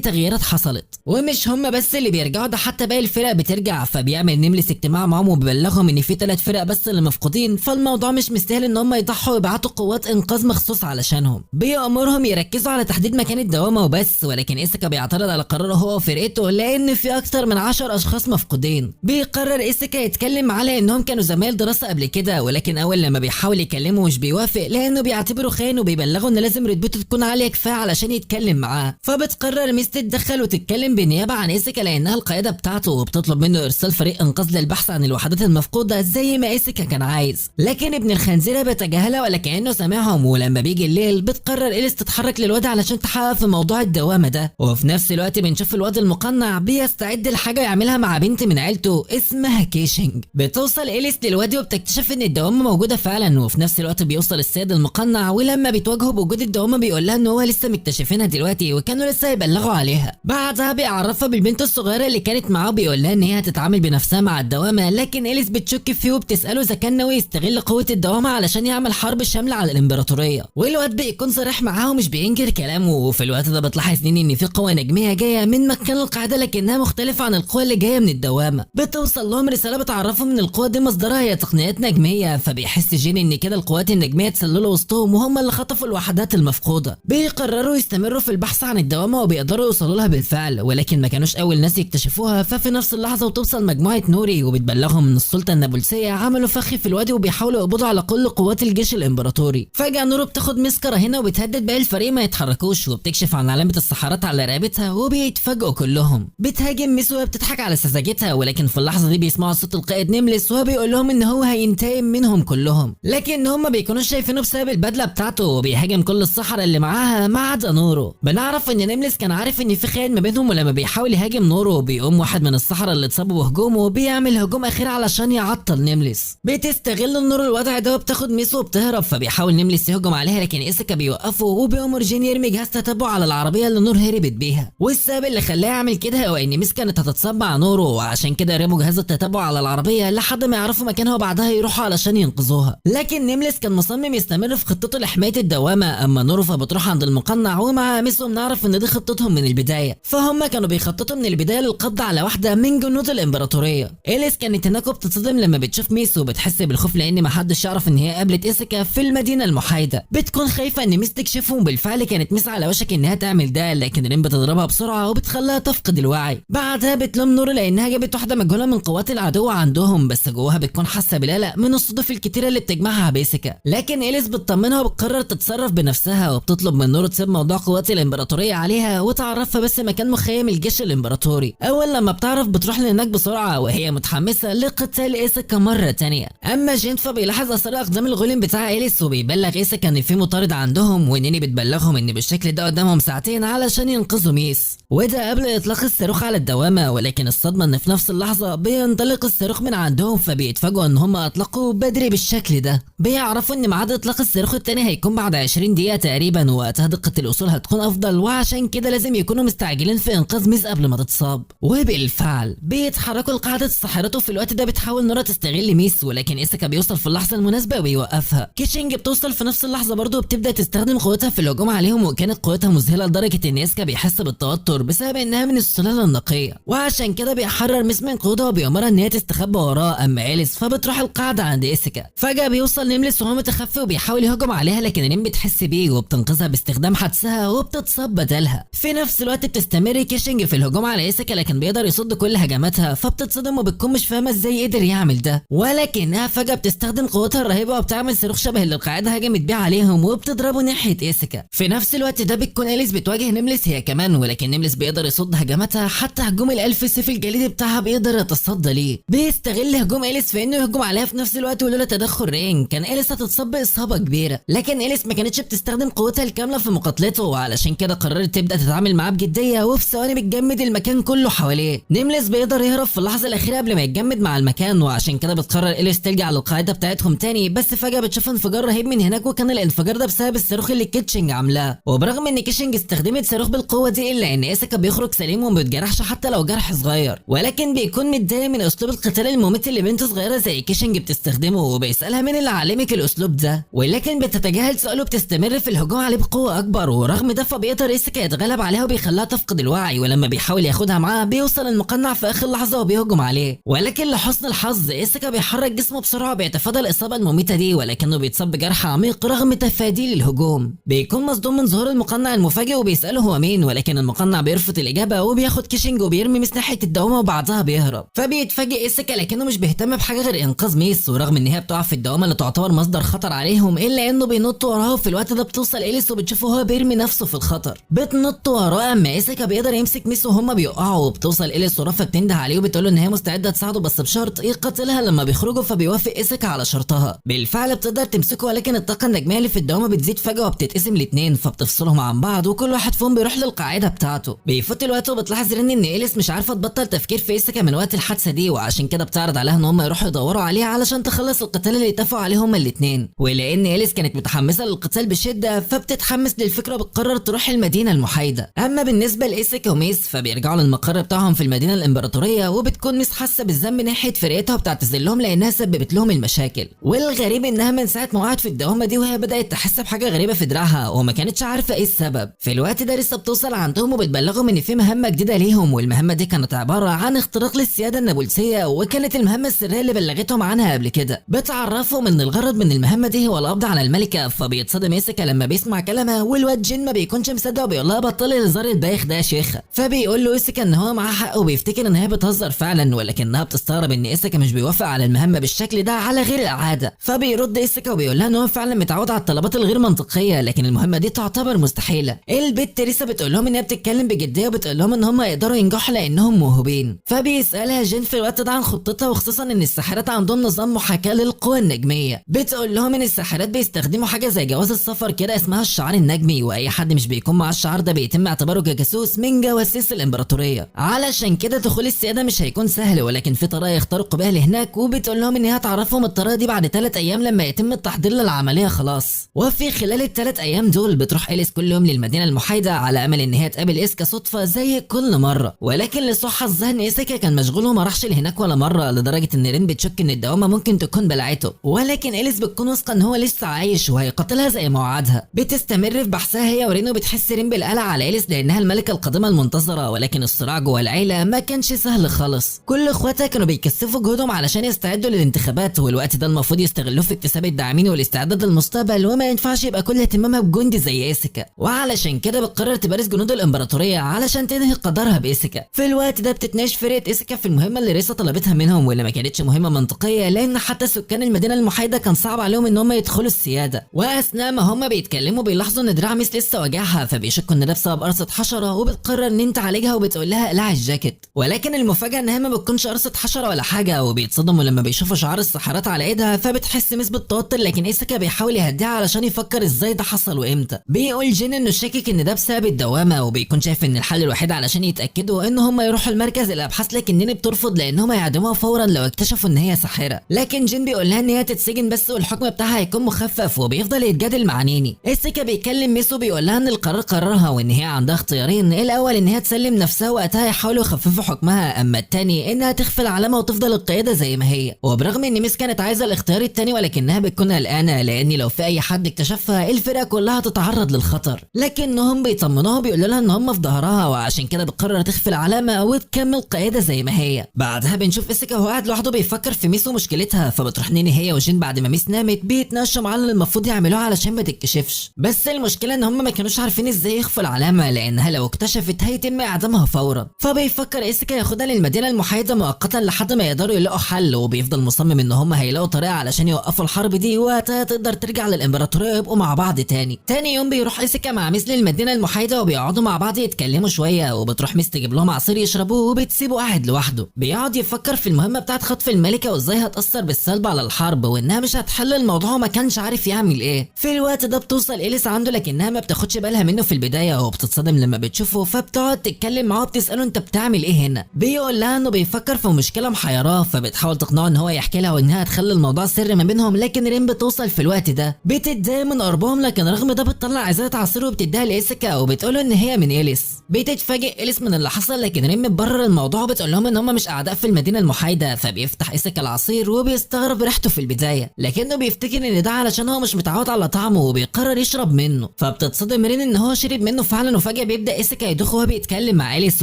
تغييرات حصلت. ومش هم بس اللي بيرجعوا، ده حتى باقي الفرق بترجع. فبيعمل نملس اجتماع معاهم وبيبلغهم ان في 3 فرق بس اللي مفقودين، فالموضوع مش مستاهل ان هم يضحوا ويبعتوا قوات انقاذ مخصوص علشانهم. بيأمرهم يركزوا على تحديد مكان الدوامه وبس، ولكن إيساكا بيعترض على قراره هو وفرقته لان في اكتر من 10 اشخاص مفقودين. بيقرر إيساكا يتكلم على انهم كانوا زمايل دراسه قبل كده، ولكن اول لما بيحاول يكلمه مش بيوافق لانه بيعتبره خاين، وبيبلغه ان لازم رتبته تكون عاليه كفايه علشان يتكلم معاه. فبتقرر ميس تتدخل وتتكلم بالنيابه عن إيساكا لانها القائده بتاعته، وبتطلب منه ارسال فريق انقاذ للبحث عن الوحدات المفقوده زي ما إيساكا كان عايز. لكن ابن الخنزيره بيتجاهلها ولا كانه سامعهم. ولما بيجي الليل بتقرر إليس تتحرك للواد علشان تحقق في موضوع الدوامه ده. وفي نفس الوقت بنشوف الواد المقنع بيستعد لحاجه يعملها مع بنت من عيلته اسمها كيشنج. بتوصل إليس للوادي وبتكتشف ان الدوامه موجوده فعلا، وفي نفس الوقت بيوصل السيد المقنع، ولما بيتواجهوا بوجود الدوامه بيقول لها ان هو لسه مكتشفينها دلوقتي وكانوا لسه يبلغوا عليها. بعدها بيعرفها بالبنت الصغيره اللي كانت معاه، بيقول لها ان هي هتتعامل بنفسها مع الدوامه، لكن إليس بتشك فيه وبتساله اذا كان ناوي يستغل قوه الدوامه علشان يعمل حرب شامله على الامبراطوريه. والواد بيكون صريح معاه ومش بينكر كلامه. وفي الوقت ده بتلاحظ نيني ان في قوه نجميه جايه من مكان القاعده لكنها مختلفه عن القوه اللي جايه من الدوامه. بتوصل لهم رساله بتعرفهم ان القوه دي مصدرها هي تقنيات نجميه. فبيحس جين ان كده القوات النجميه تسللوا وسطهم وهم اللي خطفوا الوحدات المفقوده. بيقرروا يستمروا في البحث عن الدوامه وبيقدروا يوصلوا لها بالفعل، ولكن ما كانوش اول ناس يكتشفوها. ففي نفس اللحظه وتوصل مجموعه نوري وبتبلغهم ان السلطه النابلسيه عملوا فخ في الوادي وبيحاولوا يقبضوا على كل قوات الجيش الامبراطوري. فجاه نورو بتاخد مسكره هنا وبتهدد باقي الفريق ما يتحركوش، وبتكشف عن علامه السحرات على رقبتها وبيتفاجئوا كلهم. بتهاجم ميس وهي بتضحك على سذاجتها، ولكن في اللحظه دي بيسمعوا صوت القائد نملس وهو بيقول لهم ان هو هينتقم منهم كلهم، لكن هم ما بيكونوش شايفينه بسبب البدله بتاعته، وبيهاجم كل السحرة اللي معاها ما عدا نورو. بنعرف ان نملس كان عارف ان في خيانه ما بينهم، ولما بيحاول يهاجم نورو بيقوم واحد من السحرة اللي اتصابوا بهجومه وبيعمل هجوم اخير علشان يعطل نملس. بتستغل نورو الوضع ده وبتاخد ميسو وبتهرب. فبيحاول نملس يهجم عليها لكن إيساكا بيوقفه وبيأمر جين يرمي جهاز تتبع على العربيه اللي نور هربت بيها. والسبب اللي خلاه يعمل كده هو ان ميس كانت هتتصاب مع نورو، وعشان كده رموا جهاز التتبع على العربيه لحد ما يعرفوا مكانها وبعدها يروحوا علشان ينقذوها. لكن نملس كان مصمم يستمر في خطته لحمايه الدوامه. اما نورو فبتروح عند المقنع ومع ميسو بنعرف ان دي خطتهم من البدايه. فهم كانوا بيخططوا من البدايه للقبض على واحده من جنود الامبراطوريه. إليس كانت هناك وبتتصدم لما بتشوف ميسو وبتحس بالخوف لان ما حدش يعرف ان هي قابلت إيساكا في المدينه المحايده. بتكون خايفه ان ميس تكشفهم، بالفعل كانت ميس على وشك انها تعمل ده، لكن ريم بتضربها بسرعه وبتخليها تفقد الوعي. بعدها بتلوم نورو لانها جابت واحده مجهوله من قوات العدو عندهم، بس جواها بتكون حاسه بالقلق من الصدف الكتيره اللي بتجمعها بإيساكا. لكن إليس بتطمنها وبتقرر تتصرف بنفسها، وبتطلب من نورو تسيب موضوع قوات الامبراطوريه عليها وتعرفها بس مكان مخيم الجيش الامبراطوري. اول لما بتعرف بتروح لهناك بسرعه وهي متحمسه لقتال إيساكا مره تانية. اما جين فبيلاحظ اثار اقدام الغولم بتاع إليس وبيبلغ إيساكا ان في مطارد عندهم، ونيني بتبلغهم ان بالشكل ده قدامهم ساعتين علشان ينقذوا ميس، وده قبل اطلاق الصاروخ على الدوامه. ولكن الصدمه ان في نفس اللحظه بينطلق الصاروخ من عندهم، فبيتفاجئوا ان هم اطلقوا بدري بالشكل ده. بيعرفوا ان ميعاد اطلاق الصاروخ الثاني هيكون بعد 20 دقيقه تقريبا، ووقتها دقه الوصول هتكون افضل، وعشان كده لازم يكونوا مستعجلين في انقاذ ميس قبل ما تتصاب. وبالفعل بيتحركوا لقاعده الساحرات، وفي الوقت ده بتحاول نورا تستغل ميس، ولكن إيساكا بيوصل في اللحظه المناسبه ويوقفها. كيشنج بتوصل في نفس اللحظه برضه وبتبدا تستخدم قوتها في الهجوم عليهم، وكانت قوتها مذهله لدرجه ان إيساكا بيحس بالتوتر بسبب انها من السلاله النقيه، وعشان كده بيحرر ميس من قوتها وبيأمرها ان هي تستخبى وراه. اما إليس فبتروح القاعده عند إيساكا. فجاه بيوصل نملس وهو متخفي وبيحاول يهجم عليها، لكن ريم بتحس بيه وبتنقذها باستخدام حدسها وبتتصاب بدلها. في نفس الوقت بتستمر كيشنج في الهجوم على إيساكا، لكن بيقدر يصد كل هجماتها، فبتتصدم وبتكون مش فاهمه ازاي قدر يعمل ده. ولكنها فجاه بتستخدم قوتها الرهيبه وبتعمل صاروخ شبه اللي القاعده هجمت بيه عليهم وبتضربه ناحيه إيساكا. في نفس الوقت ده بتكون إليس بتواجه نملس هي كمان، ولكن نملس بيقدر يصد هجماتها، حتى هجوم الالف سيف الجليدي بتاعها بيقدر يتصدى ليه. بيستغل هجوم إليس في انه يهجم عليها في نفس الوقت، ولولا تدخل رين كان إليس هتتصاب باصابه كبيره. لكن إليس ما كانتش بتستخدم قوتها الكامله في مقاتلته، وعلشان كده قررت تبدا تتعامل معاه بجديه، وفي ثواني بتجمد المكان كله حواليه. نملس بيقدر يهرب في اللحظه الاخيره قبل ما يتجمد مع المكان، وعشان كده بتقرر إليس ترجع للقاعده بتاعتهم تاني. بس فجاه بتشوف انفجار رهيب من هناك، وكان الانفجار ده بسبب الصاروخ اللي كيتشنج عاملاه. وبرغم ان كيتشنج استخدمت صاروخ بالقوه دي الا ان إيساكا بيخرج سليم وما بيتجرحش حتى لو جرح صغير، ولكن بيكون متضايق من اسلوب القتال المميت اللي بنت صغيره زي كيتشنج بتستخدمه، وبيسالها مين اللي علمك الاسلوب الاسلوب ده، ولكن بتتجاهل سؤاله بتستمر في الهجوم عليه بقوه اكبر، ورغم ده فبيقدر ايسكا يتغلب عليها وبيخليها تفقد الوعي، ولما بيحاول ياخدها معاه بيوصل المقنع في اخر لحظه وبيهجم عليه، ولكن لحسن الحظ ايسكا بيحرك جسمه بسرعه وبيتفادى الاصابه المميته دي، ولكنه بيتصاب بجرح عميق رغم تفاديه للهجوم. بيكون مصدوم من ظهور المقنع المفاجئ وبيساله هو مين، ولكن المقنع بيرفض الاجابه وبياخد كيشنج وبيرمي ميس ناحيه الدوامه وبعدها بيهرب. فبيتفاجئ ايسكا لكنه مش بيهتم بحاجه غير انقاذ ميس، ورغم ان هي بتقع في الدوامه اللي تعتبر مصدر خطر عليهم الا انه بينط وراها، وفي الوقت ده بتوصل إليس وبتشوفه هو بيرمي نفسه في الخطر. بتنط وراه اما ايسكا بيقدر يمسك ميس وهما بيقعوا، وبتوصل إليس ورافه بتنده عليه وبتقول له ان هي مستعده تساعده بس بشرط يقتلها لما بيخرجوا، فبيوافق ايسكا على شرطها. بالفعل بتقدر تمسكه، ولكن الطاقه النجميه اللي في الدوامه بتزيد فجاه وبتتقسم لاتنين، فبتفصلهم عن بعض وكل واحد فيهم بيروح للقاعده بتاعته. بيفوت الوقت وبتلاحظ رين ان إليس مش عارفه تبطل تفكير في ايسكا من وقت الحادثه دي، وعشان كده بتعرض عليها ان هم يروحوا يدوروا عليه علشان تخلص القتال اللي اتفقوا عليه هما الاثنين. ولان إليس كانت متحمسه للقتال بشده فبتتحمس للفكره وبتقرر تروح المدينه المحايده. اما بالنسبه لايسكا وميس فبيرجعوا للمقر بتاعهم في المدينه الامبراطوريه، وبتكون ميس حاسه بالذنب ناحيه فرقتها وبتعتذر لهم لانها سببت لهم المشاكل. والغريب انها من ساعه ما وقعت في الدوامه دي وهي بدات تحس بحاجه غريبه في دراعها وما كانتش عارفه ايه السبب. في الوقت ده لسه بتوصل عندهم وبتبلغهم ان في مهمه جديده ليهم، والمهمه دي كانت عباره عن اختراق للسياده النابلسيه، وكانت المهمه السريه اللي بلغتهم عنها قبل كده. بتعرفهم ان الغرض من المهمه دي هو القبض على الملكه، فبيتصدم ايسكا لما بيسمع كلامها، والواد جين ما بيكونش مصدق وبيقول لها بطلي الهزار البايخ ده يا شيخه. فبيقول له ايسكا ان هو معاه حق وبيفتكر ان هي بتهزر فعلا، ولكنها بتستغرب ان ايسكا مش بيوافق على المهمه بالشكل ده على غير العاده. فبيرد ايسكا وبيقول لها ان هو فعلا متعود على الطلبات الغير منطقيه، لكن المهمه دي تعتبر مستحيله. البت لسه بتقول لهم ان هي بتتكلم بجديه وبتقول لهم ان هم يقدروا ينجحوا لانهم موهوبين. فبيسالها جين في الوقت ده عن خطتها، وخصوصا ان الساحرات عندهم نظام محاكاه للقوى النجميه. بتقول لهم ان الساحرات بيستخدموا حاجه زي جواز السفر كده اسمها الشعار النجمي، واي حد مش بيكون معاه الشعار ده بيتم اعتباره كجاسوس من جواسيس الامبراطوريه. علشان كده دخول السياده مش هيكون سهل، ولكن في طريقه يخترقوا بيها لهناك، وبتقول لهم ان هي هتعرفهم الطريقه دي بعد 3 ايام لما يتم التحضير للعمليه خلاص. وفي خلال ال3 ايام دول بتروح إليس كل يوم للمدينه المحايده على امل ان هي تقابل ايسكا صدفه زي كل مره، ولكن لسوء حظها ان ايسكا كان مشغول وما راحش لهناك ولا مره، لدرجه ان رين بتشك ان الدوامه ممكن تكون بلعته، ولكن إليس بتكون واثقه ان هو لسه عايش وهيقتلها زي ما وعدها. بتستمر في بحثها هي ورين، وبتحس رين بالقلق على إليس لانها الملكه القادمه المنتظره، ولكن الصراع جوه العيله ما كانش سهل خالص. كل اخواتها كانوا بيكثفوا جهودهم علشان يستعدوا للانتخابات، والوقت ده المفروض يستغلوه في اكتساب الداعمين والاستعداد للمستقبل، وما ينفعش يبقى كل اهتمامها بجندي زي ايسكا، وعلشان كده بتقرر تبارز جنود الامبراطوريه علشان تنهي قدرها بايسكا. في الوقت ده بتتناقش فرقه ايسكا في المهمه اللي ريسا طلبتها منهم، واللي ما كانتش مهمه منطقيه لان حتى سكان المدينه المحايده كان صعب عليهم ان هم يدخلوا السياده. واثناء ما هم بيتكلموا بيلاحظوا ان دراع ميس لسه واجعها، فبيشكوا ان ده بسبب قرصه حشره، وبتقرر ان انت تعالجها وبتقول لها اقلعي الجاكيت. ولكن المفاجاه انها ما بتكونش قرصه حشره ولا حاجه، وبيتصدموا لما بيشوفوا شعار السحرات على ايدها، فبتحس ميس بالتوتر، لكن ايسكا بيحاول يهديها علشان يفكر ازاي ده حصل وامتى. بيقول جين انه شاكك ان ده بسبب الدوامه، وبيكون شايف ان الحل الوحيد علشان يتاكدوا ان هم يروحوا المركز الابحاث، لكن نيني بترفض لانهم هيعدموها فورا لو اكتشفوا ان هي ساحره. لكن جين بيقول لها ان هي تتسجن بس والحكم بتاعها هيكون مخفف، وبيفضل يتجادل مع نيني. ايسكا بيكلم ميس وبيقول لها ان القرار قررها، وان هي عندها اختيارين، الاول ان هي تسلم نفسها وقتها يحاولوا يخففوا حكمها، اما الثاني انها تخفي العلامه وتفضل القياده زي ما هي. وبرغم ان ميس كانت عايزه الاختيار الثاني، ولكنها بتكون قلقانه لان لو في اي حد اكتشفها الفرقه كلها تتعرض للخطر، لكنهم بيطمنوها وبيقولوا لها ان هم في ظهرها، وعشان كده بتقرر تخفي العلامه وتكمل قياده زي ما هي. بعدها بنشوف ايسكا وهو قاعد لوحده بيفكر في ميس ومشكلتها، فبتروح نيني هي وجين بعد ما ميس نامت بيتناقشوا معاها اللي المفروض يعملوه علشان ما تتكشفش. بس المشكله ان هم ما كانوش عارفين ازاي يخفوا العلامه، لانها لو اكتشفت هيتم اعدامها فورا. فبيفكر ايسكا ياخدها للمدينه المحايده مؤقتا لحد ما يقدروا يلاقوا حل، وبيفضل مصمم ان هم هيلاقوا طريقه علشان يوقفوا الحرب دي، وقتها تقدر ترجع للامبراطوريه ويبقوا مع بعض تاني. تاني يوم بيروح ايسكا مع ميس للمدينه المحايده وبيقعدوا مع بعض يتكلموا شويه، وبتروح ميس تجيب لهم عصير يشربوه وبتسيبه قاعد لوحده. بيقعد يفكر في المهمه بتاعت خطف الملكه وازاي هتاثر بالسلب على الحرب، وانها مش هتحل الموضوع وما كانش عارف يعمل ايه. في الوقت ده بتوصل إليس عنده، لكنها ما بتاخدش بالها منه في البدايه، وبتتصدم لما بتشوفه، فبتقعد تتكلم معاه وبتساله انت بتعمل ايه هنا. بيقول لها انه بيفكر في مشكله محيراه، فبتحاول تقنعه ان هو يحكي لها وانها تخلي الموضوع سر ما بينهم، لكن رين بتوصل في الوقت ده بتتضايق من قربهم، لكن رغم ده بتطلع ازازه عصير وبتديها لإيسكا وبتقول ان هي من إليس. بتتفاجئ إليس من اللي حصل، لكن رين بتبرر الموضوع وبتقول لهم ان هم مش اعداء في المدينه المحايده. فبيفتح إيسكا العصير وبيستغرب ريحته في البدايه، لكنه بيفتكر ان ده علشان هو مش متعود على طعمه وبيقرر يشرب منه. فبتتصدم رين ان هو شرب منه فعلا، وفجاه بيبدا ايسيكا يدوخ وهو بيتكلم مع إليس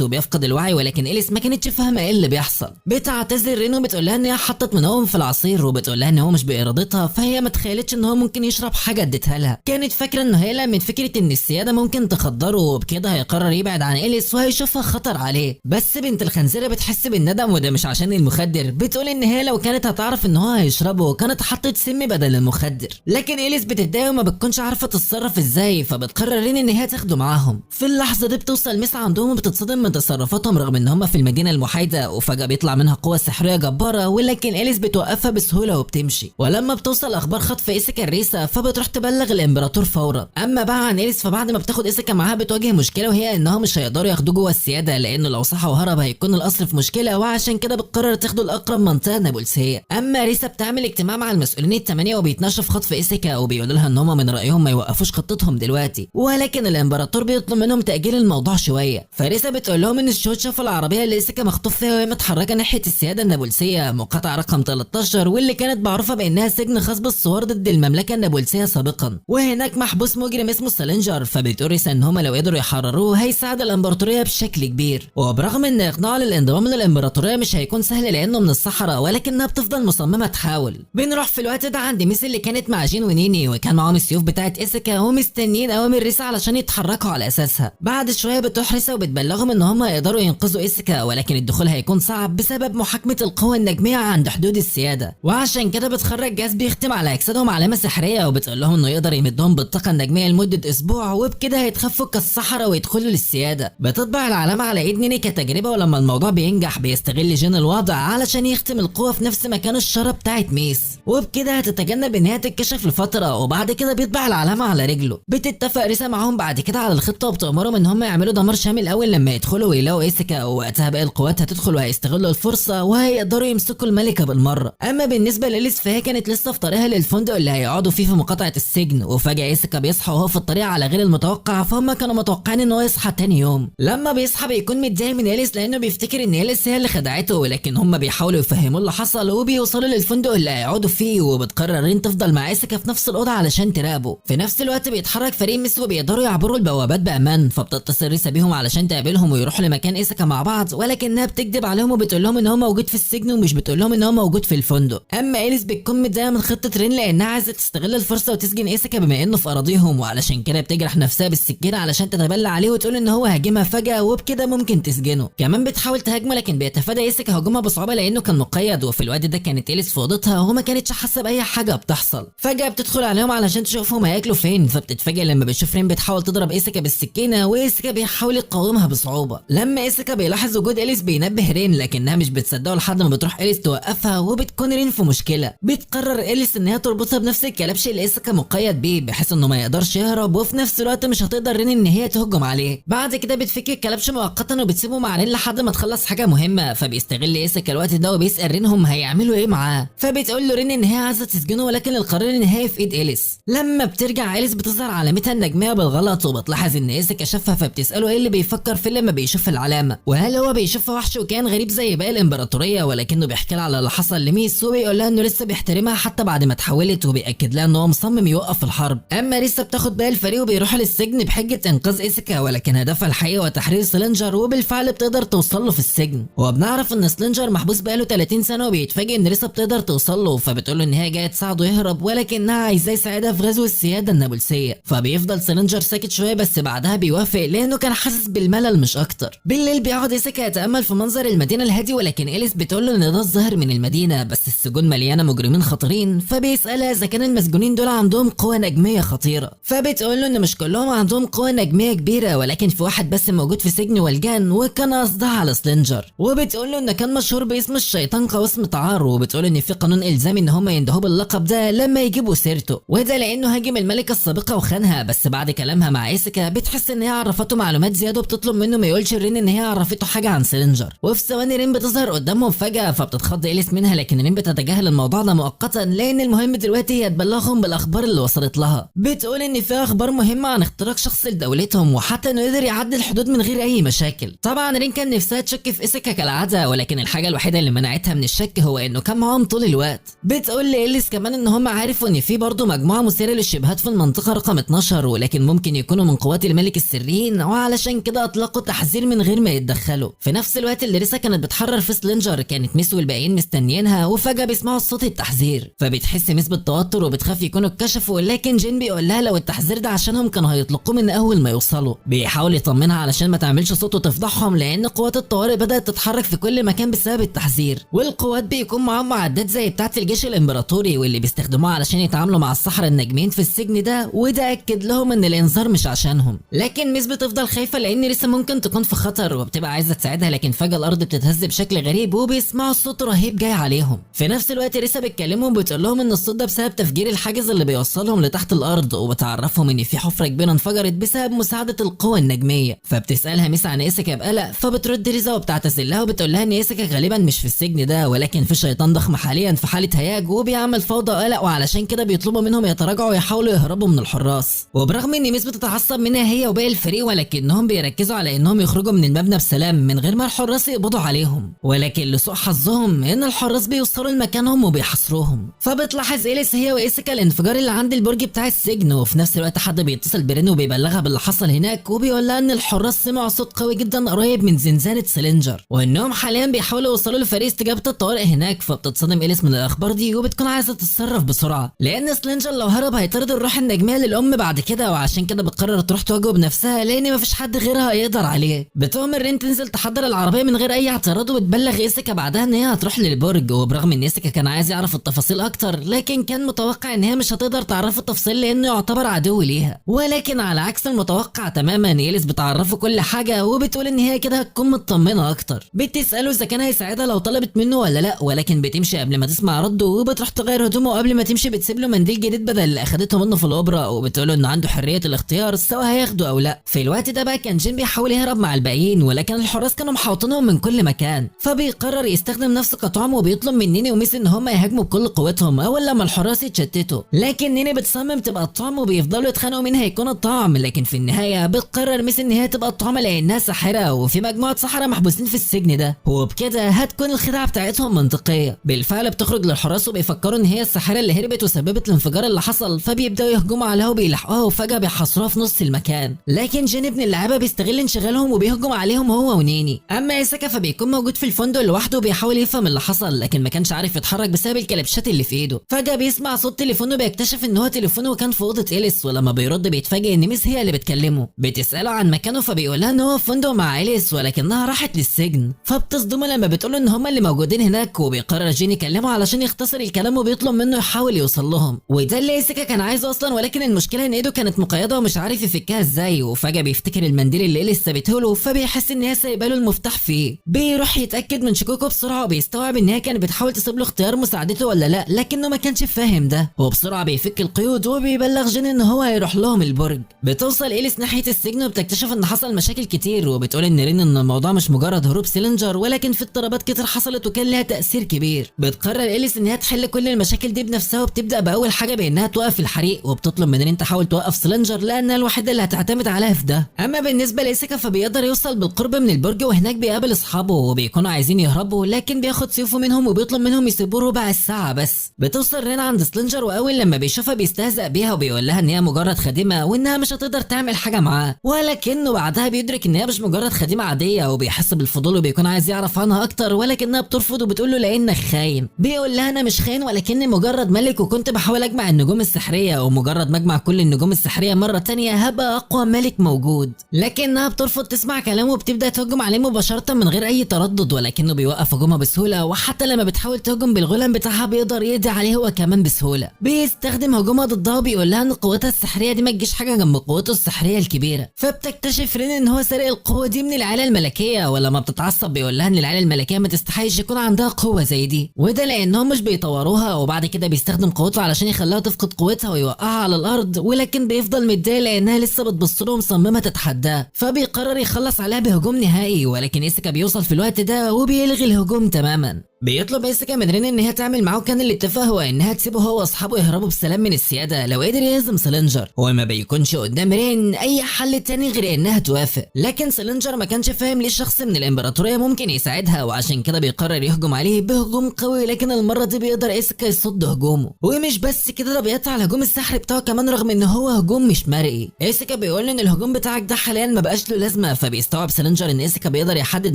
وبيفقد الوعي، ولكن إليس ما كانتش فاهمه ايه اللي بيحصل. بتعتذر رين وبتقول لها ان هي حطت منوم في العصير، وبتقول لها ان هو مش بارادتها، فهي ما تخيلتش ان هو ممكن يشرب حاجه اديتها لها. كانت فاكره انه هيلا من فكره ان السياده ممكن تخدره، وبكده هيقرر يبعد عن إليس وهيشوفها خطر عليه. بس بنت الخنزيره بتحس بالندم، وده مش عشان المخدر. بتقول ان هي لو كانت هتعرف ان هو هيشربه كانت حطت سم بدل المخدر، لكن إليس بتتضايق وما بتكونش عارفه تتصرف ازاي، فبتقرر رين ان هي تاخده معاهم. في اللحظه دي بتوصل ميس عندهم وبتتصدم من تصرفاتهم رغم ان هم في المدينه المحايده، وفجاه بيطلع منها قوه سحريه جباره، ولكن إليس بتوقفها بسهوله وبتمشي. ولما بتوصل اخبار خطف إيسيكا الريسه فبتروح تبلغ الامبراطور فورا. اما بقى عن إليس فبعد ما بتاخد إيسيكا معاها بتواجه مشكله، وهي انهم مش هيقدروا ياخدوه جوه السياده، لانه لو صح وهرب هيكون القصر في مشكله، وعشان كده بتقرر تاخده لاقرب منطقه نابلسيه. اما ريسا بتعمل اجتماع مع المسؤولين الثمانيه وبيتناقشوا في خطف إيسيكا، وبيقولوا لها ان هم من رايهم ما يوقفوش خطتهم دلوقتي، ولكن الامبراطور بيطلب منهم تاجيل الموضوع شويه. فريسا بتقول لهم ان الشهود شافوا العربيه اللي إيسيكا مخطوف فيها وهي متحركه ناحيه السياده النابلسيه، مقاطعه رقم 13، واللي كانت معروفه بانها سجن خاص بالثوار ضد المملكه النابلسيه سابقا، وهناك محبوس مجرم اسمه سالينجر. فبتقول ريسا ان هم لو قدروا يحرروه هيساعد الامبراطوريه بشكل كبير، وبرغم ان اقناعه للانضمام للامبراطوريه مش هيكون سهل لانه من الصحراء، ولكنها بتفضل مصممه تحاول. بنروح في الوقت ده عند ميس اللي كانت مع جين ونيني، وكان معاهم السيوف بتاعه إيسيكا ومستنيين اوامر ريسا علشان يتحركوا على اساسها. بعد شويه بتروح ريسا وبتبلغهم ان هم يقدروا ينقذوا إيسيكا، ولكن الدخول هيكون صعب بسبب محاكمه القوى النجميه عند حدود السياده، وعشان كده بتخرج جاز بيختم على اجسادهم علامه سحريه، وبتقول لهم انه يقدر يمدهم بالطاقه النجميه لمده اسبوع، وبكده هيتخفوا كالصحراء ويدخلوا للسياده. بتطبع العلامه على ايد نيني كتجربه، ولما الموضوع بينجح بيستغل جين الوضع علشان يختم القوه في نفس مكان الشاره بتاعه ميس، وبكده هتتجنب ان هي تتكشف لفتره، وبعد كده بيطبع العلامه على رجله. بتتفق ريسا معاهم بعد كده على الخطه، وبتامرهم ان هم يعملوا دمار شامل اول لما يدخلوا ويلاقوا إيسيكا، ووقتها باقي القوات هتدخل وهيستغلوا الفرصه وهيقدروا يمسكوا الملكه بالمره. اما بالنسبه لإليس فهي كانت لسه في طريقها للفندق اللي هيقعدوا فيه في مقاطعه السجن، وفجاه إيسيكا بيصحى وهو في الطريق على غير المتوقع، فهم كانوا متوقعين ان هو يصحى تاني يوم. لما بيصحى بيكون متضايق من إليس لانه بيفتكر ان إليس هي اللي خدعته، ولكن هم بيحاولوا يفهموا اللي حصل، وبيوصلوا للفندق اللي هيقعدوا فيه، وبتقرر رين تفضل مع إيسيكا في نفس الاوضه علشان تراقبه. في نفس الوقت بيتحرك فريق ميس وبيقدروا يعبروا البوابات بامان، فبتتصل ريسا بيهم علشان تقابلهم ويروحوا لمكان إيسيكا مع بعض، ولكنها بتكذب عليهم وبتقول لهم ان هو موجود في السجن ومش بتقول لهم ان هو موجود في الفندق. اما إليس بتكون متضايقه من خطه رين لانها عايزه تستغل الفرصه وتسجن إيسيكا بما انه في اراضيهم، وعلشان كده بتجرح نفسها بالسكينه علشان تتبلى عليه وتقول ان هو هاجمها فجاه وبكده ممكن تسجنه. كمان بتحاول تهاجمه لكن بيتفادى إيسيكا هجومها بصعوبه لانه كان مقيد، وفي الوقت ده كانت إليس في اوضتها وما كانتش حاسه باي حاجه بتحصل. فجاه بتدخل عليهم علشان تشوفهم هياكلوا فين، فبتتفاجئ لما بتشوف رين بتحاول تضرب إيسيكا بالسكينه، وإيسيكا بيحاول يقاومها بصعوبه. لما إيسيكا بيلاحظ وجود إليس بينبه رين، لكنها مش بتصدقه لحد ما بتروح إليس توقفها، وبتكون رين في مشكله. بتقرر إليس ان هي تربطها بنفس الكلبش اللي إيسيكا مقيد بيه بحيث انه ما يقدرش يهرب، وفي نفس الوقت مش هتقدر رين ان هي تهجم عليه. بعد كده بتفك الكلبش مؤقتا وبتسيبه مع رين لحد ما تخلص حاجه مهمه، فبيستغل إيسيكا الوقت ده وبيسال رين هم هيعملوا ايه معاه، فبتقول له رين ان هي عايزه تسجنه ولكن القرار النهائي في ايد إليس. لما بترجع إليس بتظهر علامتها النجميه بالغلط، وبتلاحظ ان إيسيكا شافها، فبتساله ايه اللي بيفكر فيه لما بيشوف العلامه، وهل هو بيشوفها وحش وكان غريب زي باقي الامبراطوريه، ولكنه بيحكي لها على اللي حصل لميس، وبيقول لها انه لسه بيحترمها حتى بعد ما اتحولت، وبيأكد لها ان هو مصمم يوقف الحرب. اما ريسا بتاخد باقي الفريق وبيروحوا للسجن بحجه انقاذ إيسيكا، ولكن هدفها الحقيقي هو تحرير سلينجر، وبالفعل بتقدر توصل له في السجن. وبنعرف ان سلينجر محبوس بقاله 30 سنه، وبيتفاجئ ان ريسا بتقدر توصل له، فبتقول له ان هي جايه تساعده يهرب ولكنها عايزاه يساعدها في غزو السياده النابلسيه. فبيفضل سلينجر ساكت شويه بس بعدها بيوافق لانه كان حاسس بالملل مش اكتر. بالليل بيقعد إيسيكا يتامل في منظر المدينه الهادي، ولكن إليس بتقول له ان ده الظاهر من المدينه بس السجون مليانه مجرمين خطيرين، فبيسالها اذا كان المسجونين دول عندهم قوه نجميه خطيره، فبتقول له ان مش كلهم عندهم قوه نجميه كبيره، ولكن في واحد بس موجود في سجن والجان وكان قصدها على سلينجر. وبتقول له ان كان مشهور باسم الشيطان قوس متعار، وبتقول ان في قانون الزامي ان هم يندهوه باللقب ده لما يجيبوا سيرته، وده لانه هاجم الملكه السابقه وخانها. بس بعد كلامها مع إيسيكا بتحس ان هي عرفته معلومات زياده، وبتطلب منه ما يقولش رين ان هي عرفته حاجه عن سلينجر. وفي ثواني رين بتظهر قدامهم فجاه، فبتتخض إليس منها، لكن رين بتتجاهل الموضوع ده مؤقتا لان المهم دلوقتي هي تبلغهم بالاخبار اللي وصلت لها. بتقول ان في اخبار مهمه عن اختراق شخص لدولتهم، وحتى انه قدر يعدي الحدود من غير اي مشاكل. طبعا رين كان نفسها تشك في إيسيكا كالعاده، ولكن الحاجه الوحيده اللي منعتها من الشك هو انه كان معاهم طول الوقت. بتقول لإليس كمان كمان ان هم عارفوا ان في برضه مجموعه مثيره للشبهات في المنطقه رقم 12 ولكن ممكن يكونوا من قوات الملك السريين، وعلشان كده اطلقوا تحذير من غير ما يتدخلوا. في نفس الوقت اللي لسه كانت بتحرر في سلينجر كانت ميس والباقيين مستنيينها، وفجاه بيسمعوا صوت التحذير فبتحس ميس بالتوتر وبتخاف يكونوا اتكشفوا، لكن جين بيقول لها لو التحذير ده عشانهم كانوا هيطلقوه من اول ما يوصلوا. بيحاول يطمنها علشان ما تعملش صوت وتفضحهم، لان قوات الطوارئ بدات تتحرك في كل مكان بسبب التحذير، والقوات بيكون معاهم معدات زي بتاعه الجيش الامبراطوري واللي بيستخدموها علشان يتعاملوا مع السحرة الناجمين في السجن ده، وده اكد لهم ان الانذار مش عشانهم. لكن ميس بتفضل خايفه لان لسه ممكن تكون في خطر وبتبقى عايزه تساعدها، لكن فجاه الارض بتتهز بشكل غريب وبيسمعوا صوت رهيب جاي عليهم. في نفس الوقت لسه بتكلمهم وبتقول لهم ان الصوت ده بسبب تفجير الحاجز اللي بيوصلهم لتحت الارض، وبتعرفهم ان في حفره كبيره انفجرت بسبب مساعده القوى النجميه. فبتسالها ميس عن ايسكا بقلق، فبترد ريزا وبتعتذر لها وبتقول لها ان ايسكا غالبا مش في السجن ده، ولكن في شيطان ضخم حاليا في حاله هياج وبيعمل فوضى وقلق، وعلشان كده بيطلبوا منهم يتراجعوا ويحاولوا يهربوا من الحراس. وبرغم ان ميس بتتعصب منها هي وباقي الفريق، ولكنهم بيركزوا على انهم يخرجوا من المبنى بسلام من غير ما الحراس يقبضوا عليهم. ولكن لسوء حظهم ان الحراس بيوصلوا لمكانهم وبيحاصروهم. فبتلاحظ إليس هي وايسكا الانفجار اللي عند البرج بتاع السجن، وفي نفس الوقت حد بيتصل برين وبيبلغها باللي حصل هناك، وبيقول لها ان الحراس سمعوا صوت قوي جدا قريب من زنزانه سلينجر، وانهم حاليا بيحاولوا يوصلوا لفريق استجابه الطوارئ هناك. فبتتصدم إليس من الاخبار دي وبتكون عايزه تتصرف بسرعه، لان سلينجر لو هرب هيطرد الروح النجميه للام بعد كده، وعشان كده بتقرر تروح تواجهه بنفسها لان مفيش حد غيرها هيقدر عليه. بتؤمر رين تنزل تحضر العربيه من غير اي اعتراض، وبتبلغ ايسكا بعدها ان هي هتروح للبرج. وبرغم ان ايسكا كان عايز يعرف التفاصيل اكتر، لكن كان متوقع ان هي مش هتقدر تعرف التفاصيل لانه يعتبر عدو ليها. ولكن على عكس المتوقع تماما إليس بتعرفه كل حاجه، وبتقول ان هي كده هتكون مطمنه اكتر. بتساله اذا كان هيساعدها لو طلبت منه ولا لا، ولكن بتمشي قبل ما تسمع رده، وبتروح تغير هدومه، وقبل ما تمشي بتسيب له منديل جديد بدل اللي اخدته منه في الاوبرا، وبتقول له انه عنده حريه الاختيار سواء هياخده او لا. في الوقت ده بقى كان جين بيحاول يهرب مع الباقيين، ولكن الحراس كانوا محاوطينهم من كل مكان. فبيقرر يستخدم نفسه كطعم، وبيطلب من نيني وميس ان هم يهاجموا بكل قوتهم اول لما الحراس يتشتتوا. لكن نيني بتصمم تبقى الطعم، وبيفضلوا يتخانقوا مين هيكون الطعم. لكن في النهايه بتقرر ميس ان هي تبقى الطعم لانها ساحره، وفي مجموعه سحره محبوسين في السجن ده، وبكده هتكون الخدعه بتاعتهم منطقيه. بالفعل بتخرج للحراس وبيفكروا ان هي الساحره اللي هربت وسببت الانفجار اللي حصل، فبيبداوا يهجموا عليها وبيلحقوها، وفجاه بيحاصروها في نص المكان. لكن جين ابن اللعيبه بيستغل انشغالهم وبيهجم عليهم هو ونيني. اما ايسكا فبيكون موجود في الفندق لوحده وبيحاول يفهم اللي حصل، لكن ما كانش عارف يتحرك بسبب الكلبشات اللي في ايده. فجاه بيسمع صوت تليفونه، بيكتشف ان هو تليفونه وكان في اوضه إليس، ولما بيرد بيتفاجئ ان ميس هي اللي بتكلمه. بتساله عن مكانه فبيقول لها ان هو في فندق مع إليس ولكنها راحت للسجن. فبتصدمه لما بتقول ان هم اللي موجودين هناك، وبيقرر جين يكلمه علشان يختصر الكلام، وبيطلب منه يحاول يوصل لهم. وده اللي ايسكا كان عايزه اصلا، ولكن المشكله ان ايده كانت مقيده ومش عارف يفكها ازاي. وفجاه بيفتكر المنديل اللي إليس سابته له، فبيحس ان هي سايبه له المفتاح فيه. بيروح يتاكد من شكوكه بسرعه، وبيستوعب ان هي كانت بتحاول تسيب له اختيار مساعدته ولا لا، لكنه ما كانش فاهم ده. وبسرعه بيفك القيود وبيبلغ جين ان هو هيروح لهم البرج. بتوصل إليس ناحيه السجن وبتكتشف ان حصل مشاكل كتير، وبتقول ان رين ان الموضوع مش مجرد هروب سيلينجر، ولكن في اضطرابات كتير حصلت وكان لها تاثير كبير. بتقرر إليس ان هي تحل كل المشاكل دي بنفسها، وبتبدا باول حاجه بانها توقف الحريق، وبتطلب من رين تحاول توقف سيلينجر لانها الوحيده اللي هتعتمد عليها في ده. اما بالنسبه لايسكا فبيقدر يوصل بالقرب من البرج، وهناك بيقابل اصحابه وبيكونوا عايزين يهربوا، لكن بياخد سيفه منهم وبيطلب منهم يسيبوه ربع الساعه بس. بتوصل رين عند سلينجر، واول لما بيشوفها بيستهزأ بيها وبيقول لها ان هي مجرد خادمه وانها مش هتقدر تعمل حاجه معاه، ولكنه بعدها بيدرك ان هي مش مجرد خادمه عاديه، وبيحس بالفضول وبيكون عايز يعرف عنها اكتر، ولكنها بترفض وبتقول له لانك خاين. بيقول لها انا مش خاين، ولكني مجرد ملك وكنت بحاول اجمع النجوم السحريه، ومجرد ما اجمع كل النجوم السحريه مره تانية هبقى اقوى ملك موجود. لكنها بترفض تسمع كلامه وبتبدا تهجم عليه مباشره من غير اي تردد، ولكنه بيوقف هجومها بسهوله، وحتى لما بتحاول تهجم بالغلام بتاعها بيقدر يقضي عليه هو كمان بسهوله. بيستخدم هجومها ضدها وبيقول لها ان قوتها السحريه دي ما تجيش حاجه جنب قوته السحريه الكبيره. فبتكتشف رين ان هو سارق القوه دي من العيله الملكيه، ولما بتتعصب بيقول لها ان العيله الملكيه ما تستحقش يكون عندها قوه زي دي، وده لانهم مش بيطوروها. وبعد كده بيستخدم قوته علشان يخليها تفقد قوتها ويوقعها على الارض، ولكن بيفضل متضايق لانها لسه بتبص له ومصممه تتحداه. فبيقرر يخلص عليها بهجوم نهائي، ولكن ايسكا بيوصل في الوقت ده وبيلغي الهجوم تماما. بيطلب ايسكا من رين ان هي تعمل معاه، كان الاتفاق هو انها تسيبه هو واصحابه يهربوا بسلام من السياده لو قدر يهزم سلينجر، وما بيكونش قدام رين اي حل تاني غير انها توافق. لكن سلينجر ما كانش فاهم ليه شخص من الامبراطوريه ممكن يساعدها، وعشان كده بيقرر يهجم عليه بهجوم قوي، لكن المره دي بيقدر ايسكا يصد هجومه. ومش بس كده، ده بيقطع الهجوم السحري بتاعه كمان رغم ان هو هجوم مش مرئي. ايسكا بيقول ان الهجوم بتاعك ده حاليا ما بقاش له لازمه، فبيستوعب سلينجر ان ايسكا بيقدر يحدد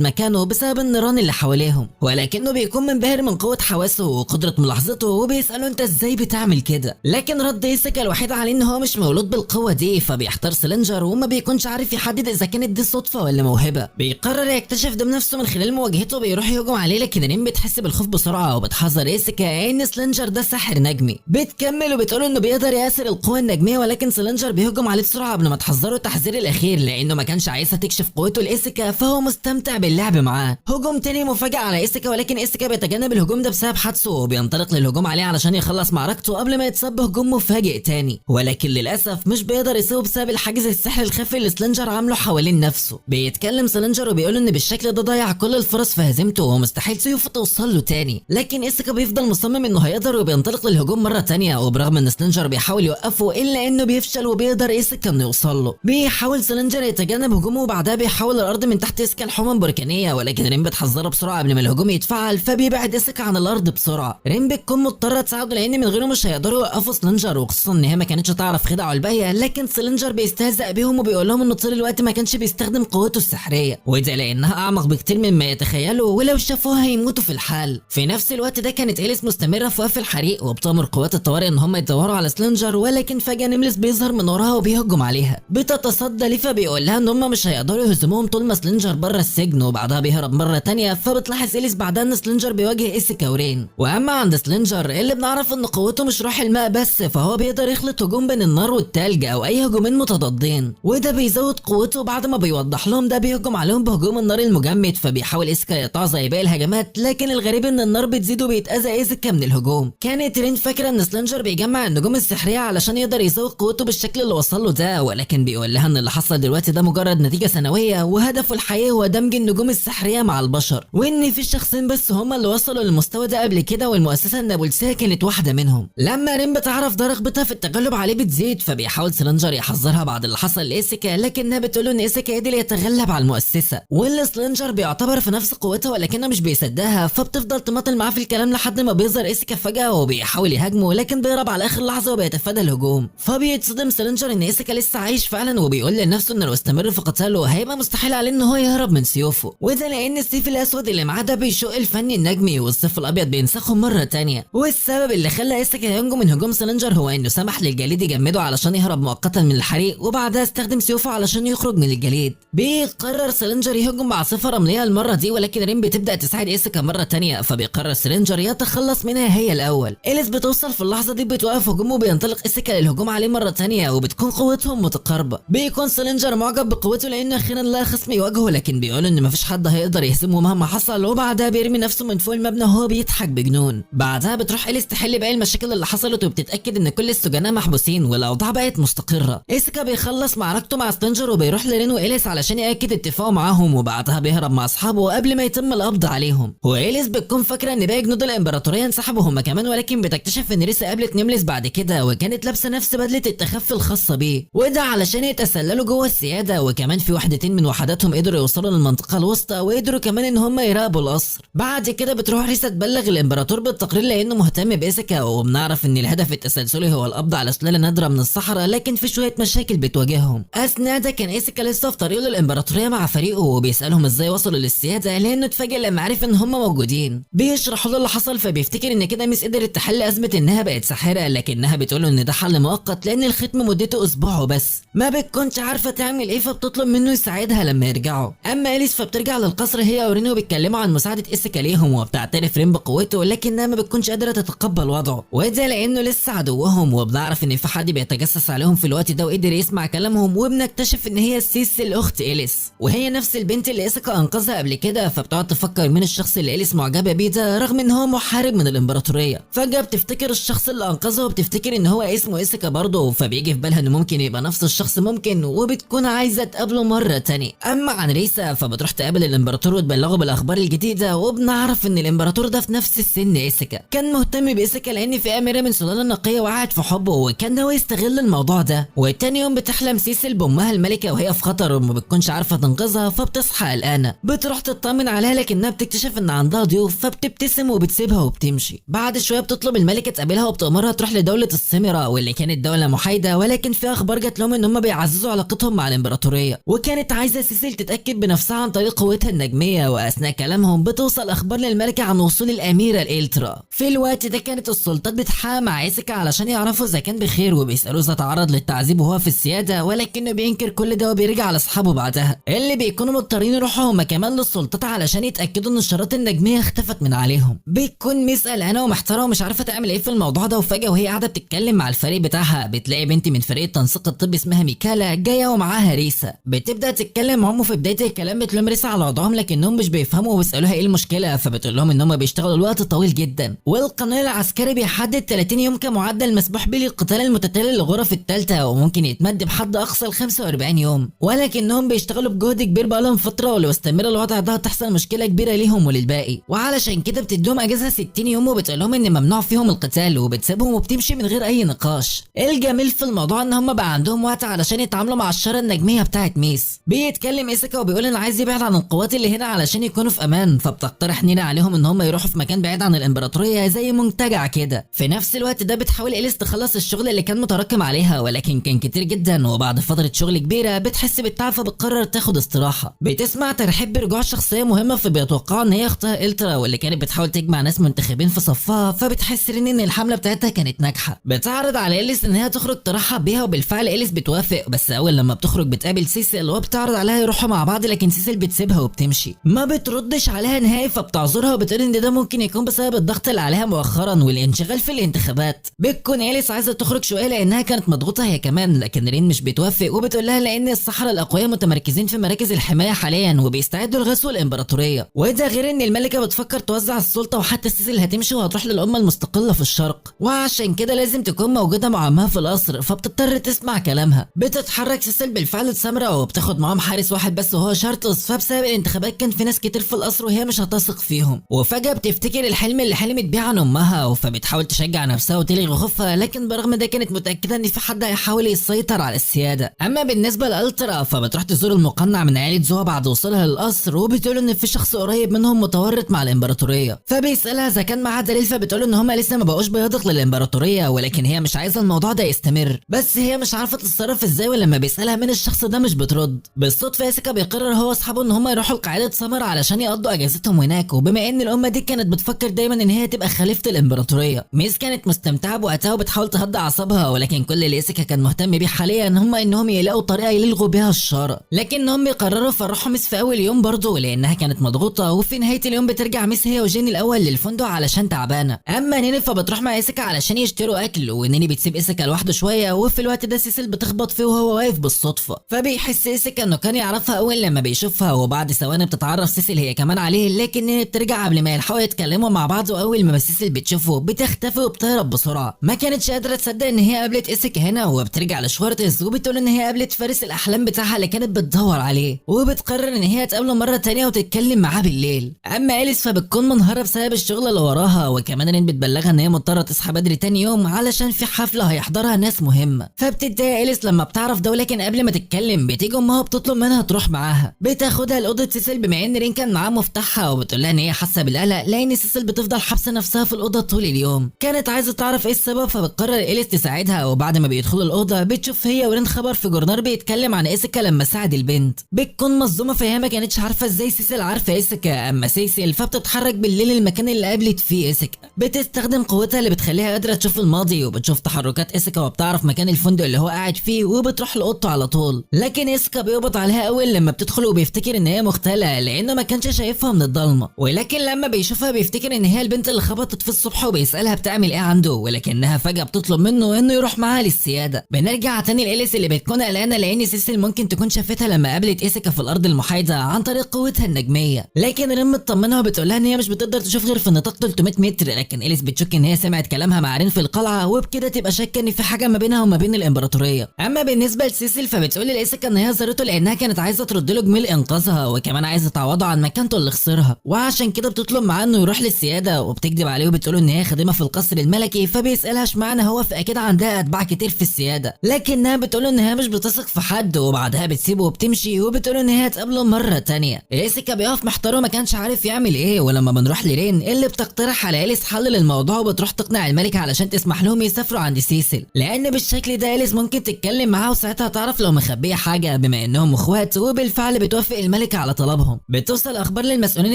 مكانه بسبب النيران اللي حواليهم، ولكنه بيكون منبهر من قوه حواسه وقدره ملاحظته، وبيساله انت ازاي بتعمل كده. لكن رد ايسكا الوحيد عليه ان هو مش مولود بالقوه دي، فبيحتار سلينجر وما بيكونش عارف يحدد اذا كانت دي صدفه ولا موهبه. بيقرر يكتشف ده بنفسه من خلال مواجهته، بيروح يهجم عليه، لكن رين بتحس بالخوف بسرعه وبتحذر ايسكا ان سلينجر ده ساحر نجمي. بتكمل وبتقول انه بيقدر يأثر القوه النجميه، ولكن سلينجر بيهجم عليه بسرعه قبل ما تحذره التحذير الاخير، لانه ما كانش عايزها تكشف قوته لايسكا، فهو مستمتع باللعب معاه. هجوم تاني مفاجئ على ايسكا، ولكن ايسكا بيتجنب الهجوم ده بسبب حدسه، وبينطلق للهجوم عليه علشان يخلص معركته قبل ما يتصاب هجوم مفاجئ تاني، ولكن للاسف مش بيقدر يسيبه بسبب الحاجز السحري الخفي اللي سلينجر عامله حوالين نفسه. بيتكلم سلينجر وبيقول ان بالشكل ده ضيع كل الفرص في هزيمته ومستحيل سيوفه توصل له تاني، لكن ايسكا بيفضل مصمم انه هيقدر وبينطلق للهجوم مره تانيه، وبرغم ان سلينجر بيحاول يوقفه الا انه بيفشل، وبيقدر ايسكا انه يوصل له. بيحاول سلينجر يتجنب هجومه، وبعدها بيحاول الارض من تحت ايسكا لحوما بركانيه، ولكن رين بتحذره بسرعه قبل ما الهجوم يتفعل، فبيبعد ايسكا عن الارض بسرعه. رين بتكون مضطره تساعده لان من غيره مش هيقدروا يوقفوا سلينجر، وخصوصا ان هي ما كانتش تعرف خدعه الباقيه، لكن سلينجر بيستهزأ بيهم وبيقول لهم انه طول الوقت ما كانش بيستخدم قوته السحريه، وده لانها اعمق بكتير مما يتخيلوا، ولو شافوها هيموتوا في الحال. في نفس الوقت ده كانت إليس مستمره في وقف الحريق، وبتامر قوات الطوارئ ان هم يدوروا على سلينجر، ولكن فجاه نيمليس بيظهر من وراها وبيهجم عليها. بتتصدى ليفا بيقول لها ان هم مش هيقدروا يهزموهم طول ما سلينجر بره السجن، وبعدها بيهرب مره تانيه، فبتلاحظ إليس بعدها ان سلينجر بيواجه ايسكا ورين. واما عند سلينجر اللي بنعرف ان قوته مش روح الماء بس، فهو بيقدر يخلط هجوم بين النار والتلج او اي هجومين متضادين، وده بيزود قوته. بعد ما بيوضح لهم ده بيهجم عليهم بهجوم النار المجمد، فبيحاول ايسكا يقطع زي باقي الهجمات، لكن الغريب ان النار بتزيد وبيتاذى ايسكا من الهجوم. كانت رين فاكره ان سلينجر بيجمع النجوم السحريه علشان يقدر يزود قوته بالشكل اللي وصل له ده، ولكن بيقول لها ان اللي حصل دلوقتي ده مجرد نتيجه ثانويه، وهدفه الحقيقي هو دمج النجوم السحريه مع البشر، وان في شخصين بس هم اللي وصلوا للمستوى ده قبل كده، والمؤسسه النابلسيه كانت واحده منهم. لما رين بتعرف ده رغبتها في التغلب عليه بتزيد، فبيحاول سلينجر يحذرها بعد اللي حصل لايسكا، لكنها بتقول له ان ايسكا قدر يتغلب على المؤسسه، واللي سلينجر بيعتبر في نفس قوتها، ولكنها مش بيصدقها، فبتفضل تماطل معاه في الكلام لحد ما بيظهر ايسكا فجاه وبيحاول يهاجمه، لكن بيهرب على اخر لحظه وبيتفادى الهجوم. فبيتصدم سلينجر ان ايسكا لسه عايش فعلا، وبيقول لنفسه ان لو استمر في قتاله هيبقى مستحيل عليه ان هو يهرب من سيوفه، وده لان السيف الاسود اللي معاه ده بيشق الفن النجمي، والسيف الابيض بينسخه مره تانيه. والسبب اللي خلى ايسكا ينجو من هجوم سلينجر هو انه سمح للجليد يجمده علشان يهرب مؤقتا من الحريق، وبعدها استخدم سيوفه علشان يخرج من الجليد. بيقرر سلينجر يهجم بعاصفه رمليه المره دي، ولكن رين بتبدا تساعد ايسكا مره تانيه، فبيقرر سلينجر يتخلص منها هي الاول. إليس بتوصل في اللحظه دي بتوقف هجومه، وبينطلق ايسكا للهجوم عليه مره تانيه، وبتكون قوتهم متقاربه. بيكون سلينجر معجب بقوته لانه اخيرا لا خصم يواجهه، لكن بيقول ان مفيش حد هيقدر يهزمه مهما حصل، وبعدها بيرمي نفسه من فوق المبنى وهو بيضحك بجنون. بعدها بتروح إليس تحل باقي المشاكل اللي حصلت، وبتتاكد ان كل السجناء محبوسين والاوضاع بقت مستقره. ايسكا بيخلص معركته مع سلينجر وبيروح لرين وإليس علشان ياكد اتفاقه معاهم، وبعدها بيهرب مع اصحابه قبل ما يتم القبض عليهم. وإليس بتكون فاكره ان باقي جنود الامبراطوريه انسحبوا هم كمان، ولكن بتكتشف ان ريسا قابلت نيمليس بعد كده، وكانت لابسه نفس بدله التخفي الخاصه بيه، وده علشان يتسللوا جوه السياده. وكمان في وحدتين من وحداتهم قدروا يوصلوا للمنطقه الوسطى، وقدروا كمان ان هم يراقبوا القصر. بعد كده بتروح ريسا تبلغ الامبراطور بالتقرير لانه مهتم بايسكا، وبنعرف ان الهدف التسلسلي هو القبض على سلاله نادره من الصحراء، لكن في شويه مشاكل بتواجههم. اثناء ده كان ايسكا لسه في طريقه للامبراطوريه مع فريقه، وبيسالهم ازاي وصلوا للسياده، لانه اتفاجئ لما عرف ان هم موجودين. بيشرحوا له اللي حصل، فبيفتكر ان كده ميس قدرت تحل ازمه انها بقت ساحره، لكنها بتقول ان ده حل مؤقت لان الختم مدته اسبوع وبس. ما بتكونش عارفه تعمل ايه، فبتطلب منه يساعدها لما يرجعوا. اما إليس فبترجع للقصر هي ورينو، بيتكلموا عن مساعده ايسكا ليهم، وبتعترف رين بقوته، لكنها ما بتكونش قادره تتقبل وضعه، وده لانه لسه عدوهم. وبنعرف ان في حد بيتجسس عليهم في الوقت ده وقدر يسمع كلامهم، وبنكتشف ان هي سيس الاخت إليس، وهي نفس البنت اللي ايسكا انقذها قبل كده. فبتقعد تفكر مين الشخص اللي إليس معجبه بيه ده رغم ان هو محارب من الامبراطوريه. فجاه بتفتكر الشخص اللي انقذها، وبتفتكر ان هو اسمه ايسكا برضه، فبيجي في بالها انه ممكن يبقى نفس الشخص ممكن، وبتكون عايزه تقابله مره تانية. اما عن ريسا فبتروح تقابل الامبراطور وتبلغه بالاخبار الجديده، وبنعرف بتعرف ان الامبراطور ده في نفس السن ايسيكا، كان مهتم بايسيكا لان في اميره من سلاله نقيه وقعت في حبه وكان ناوي يستغل الموضوع ده. وتاني يوم بتحلم سيسل بامها الملكه وهي في خطر وما بتكونش عارفه تنقذها، فبتصحى قلقانه، بتروح تطمن عليها لكنها بتكتشف ان عندها ضيوف، فبتبتسم وبتسيبها وبتمشي. بعد شويه بتطلب الملكه تقابلها وبتأمرها تروح لدوله السمرة واللي كانت دوله محايده، ولكن في اخبار جات لهم ان هم بيعززوا علاقتهم مع الامبراطوريه، وكانت عايزه سيسل تتاكد بنفسها عن طريق قوتها النجميه. واثناء كلامهم بتوصل اخبار للملكه عن وصول الاميره الالترا. في الوقت ده كانت السلطات بتحقق مع ايسيكا علشان يعرفوا اذا كان بخير، وبيسالوه اذا تعرض للتعذيب وهو في السياده، ولكنه بينكر كل ده وبيرجع لاصحابه بعدها اللي بيكونوا مضطرين يروحوا هما كمان للسلطات علشان يتاكدوا ان الشارات النجميه اختفت من عليهم. بتكون ميس قلقانه ومحتاره ومش عارفه تعمل ايه في الموضوع ده، وفجاه وهي قاعده بتتكلم مع الفريق بتاعها بتلاقي بنت من فريق التنسيق الطبي اسمها ميكالا جايه ومعاها ريسا. بتبدا تتكلم معاهم وفي بدايه الكلام بتلوم ريسا على وضعهم لكنهم مش بيفهموا وبيسالوها ايه المشكله، فبتقول لهم ان هم بيشتغلوا الوقت طويل جدا والقانون العسكري بيحدد 30 يوم كمعدل مسموح به للقتال المتتالي للغرف الثالثه، وممكن يتمد بحد اقصى ل 45 يوم، ولكنهم بيشتغلوا بجهد كبير بقالهم فتره، ولو استمر الوضع ده هتحصل مشكله كبيره ليهم وللباقي، وعلشان كده بتديهم اجازه 60 يوم وبتقول لهم ان ممنوع فيهم القتال وبتسيبهم وبتمشي من غير اي نقاش. الجميل في الموضوع ان هم بقى عندهم وقت علشان يتعاملوا مع الشاره النجميه بتاعه ميس. بيتكلم ايسيكا وبيقول ان عايز يبعد عن القوات اللي هنا علشان يكونوا في امان، فبتقترح نينا عليهم ان هم يروحوا في مكان بعيد عن الامبراطوريه زي منتجع كده. في نفس الوقت ده بتحاول إليس تخلص الشغل اللي كان متراكم عليها، ولكن كان كتير جدا، وبعد فتره شغل كبيره بتحس بالتعب فبتقرر تاخد استراحه. بتسمع ترحيب برجوع شخصيه مهمه فبيتوقعوا ان هي اختها الترا واللي كانت بتحاول تجمع ناس منتخبين في صفها، فبتحس ان الحمله بتاعتها كانت ناجحه. بتعرض على إليس ان هي تخرج ترحب بيها، وبالفعل إليس بتوافق، بس اول لما بتخرج بتقابل سيسل وبتعرض عليها يروحوا مع بعض، لكن سيسل بتسيبها وبتمشي، ما بتردش عليها نهائي، فبتعذرها وبتقول ان ده ممكن يكون بسبب الضغط اللي عليها مؤخرا والانشغال في الانتخابات. بتكون إليس عايزه تخرج شويه لانها كانت مضغوطه هي كمان، لكن رين مش بتوافق وبتقول لها لان السحرة الاقوياء متمركزين في مراكز الحمايه حاليا وبيستعدوا لغزو الامبراطوريه، وده غير ان الملكه بتفكر توزع السلطه، وحتى سيسل هتمشي وهتروح للامه المستقله في الشرق، وعشان كده لازم تكون موجوده مع امها في القصر، فبتضطر تسمع كلامها. بتتحرك سيسل بالفعل لسمرة وبتاخد معاهم حارس واحد بس وهو شارتوس، فبسبب الانتخابات كان في ناس كتير في القصر وهي مش هتثق فيهم، وفجاه بتفتكر الحلم اللي حلمت بيه عن امها، فبتحاول تشجع نفسها وتلغي خوفها، لكن برغم ده كانت متاكده ان في حد هيحاول يسيطر على السياده. اما بالنسبه لالترا فبتروح تزور المقنع من عائله زوا بعد وصولها للقصر، وبتقول ان في شخص قريب منهم متورط مع الامبراطوريه، فبيسالها اذا كان معاه دليل، فبتقول ان هم لسه ما بقوش بيضغط للامبراطوريه، ولكن هي مش عايزه الموضوع ده يستمر، بس هي مش عارفه تتصرف ازاي، ولما بيسالها من الشخص ده مش بترد. بالصدفه ايسيكا بيقرر هو واصحابه ان هم يروحوا لقاعده سمر علشان يقضوا اجازتهم هناك، وبما ان الامه دي كانت بتفكر دايما ان هي تبقى خليفه الامبراطوريه، ميس كانت مستمتعه بوقتها وبتحاول تهدى اعصابها، ولكن كل اللي ايسيكا كان مهتم بيه حاليا هم انهم يلاقوا طريقه يلغوا بيها الشاره، لكنهم يقرروا يفرحوا ميس في اول يوم برضه لانها كانت مضغوطه، وفي نهايه اليوم بترجع ميس هي وجيني الاول للفندق علشان تعبانه. اما نيني فبتروح مع ايسيكا علشان يشتروا اكل، ونيني بتسيب ايسيكا لوحده شويه، وفي الوقت ده سيسل بتخبط فيه وهو واقف بالصدفه، فبيحس ايسيكا انه كان يعرفها اول لما بيشوفها، وبعد ثواني بتتعرف سيسل هي كمان عليه، لكن نيني بترجع قبل ما يلحقوا يتكلموا مع بعض، واول ما سيسل بتشوفه بتختفي وبتهرب بسرعه. ما كانتش قادره تصدق ان هي قابلت ايسيكا هنا، وبترجع لشوارتز وبتقول ان هي قابلت فارس الاحلام بتاعها اللي كانت بتدور عليه، وبتقرر ان هي تقابله مره تانية وتتكلم معاه بالليل. اما اليس فبتكون منهاره بسبب الشغل اللي وراها، وكمان رين بتبلغها ان هي مضطره تصحى بدري تاني يوم علشان في حفله هيحضرها ناس مهمه، فبتتضايق اليس لما بتعرف ده، ولكن قبل ما تتكلم بتيجي امها بتطلب منها تروح معاها، بتاخدها لاوضه سيسل بما ان رين كان معاه مفتاحها، وبتقول لها ان هي حاسه بالقلق لان سيسل بتفضل حابسه نفسها في الاوضه طول اليوم، كانت عايزه تعرف ايه السبب، فبتقرر اليس تساعدها، وبعد ما بيدخلوا الاوضه بتشوف هي ورين خبر في جورنال بيتكلم عن ايسيكا لما ساعد البنت، بتكون مصدومه فهي ما كانتش عارفه ازاي سيسل عارفه ايسيكا. اما سيسل فبتتحرك بالليل المكان اللي قابلت فيه ايسيكا، بتستخدم قوتها اللي بتخليها قادره تشوف الماضي، وبتشوف تحركات ايسيكا وبتعرف مكان الفندق اللي هو قاعد فيه، وبتروح لاوضته على طول، لكن ايسيكا بيقبض عليها اول لما بتدخل وبيفتكر ان هي مختله لانه ما كانش شايفها من الضلمه، ولكن لما بيشوفها بيفتكر ان هي البنت اللي خبطت في الصبح، وبيسالها بتعمل ايه عنده، ولكنها فجاه بتطلب منه انه يروح معاها للسياده. بنرجع تاني لإليس اللي بتكون قلقانه لان سيسل ممكن تكون شافتها لما قابلت ايسيكا في الارض المحايده عن طريق قوتها النجميه، لكن رين مطمنها وبتقول لها ان هي مش بتقدر تشوف غير في نطاق 300 متر، لكن إليس بتشك ان هي سمعت كلامها مع رين في القلعه، وبكده تبقى شاكه ان في حاجه ما بينها وما بين الامبراطوريه. اما بالنسبه لسيسل فبتقول لايسيكا ان هي زارته لانها كانت عايزه ترد له جميل انقاذها، وكمان عايزه تعوضه عن مكانته اللي خسرها، وعشان كده بتطلب معاه انه يروح للسياده وبتكذب عليه وبتقوله ان هي خادمه في القصر الملكي. فبيسالها اشمعنى هو فاكيد عندها اتباع كتير في السياده، لكنها بتقوله ان هي مش بتثق في حد وبعدها بتسيبه وبتمشي وبتقوله ان هي هتقابله مره تانية. ايسيكا بيقف محتار وما كانش عارف يعمل ايه، ولما بنروح لرين اللي بتقترح على اليس حل للموضوع وبتروح تقنع الملكه علشان تسمح لهم يسافروا عند سيسل، لان بالشكل ده اليس ممكن تتكلم معاه وساعتها تعرف لو مخبيه حاجه بما انهم اخوات. وبالفعل بتوافق الملكه على طلبهم. بتوصل اخبار للمسؤولين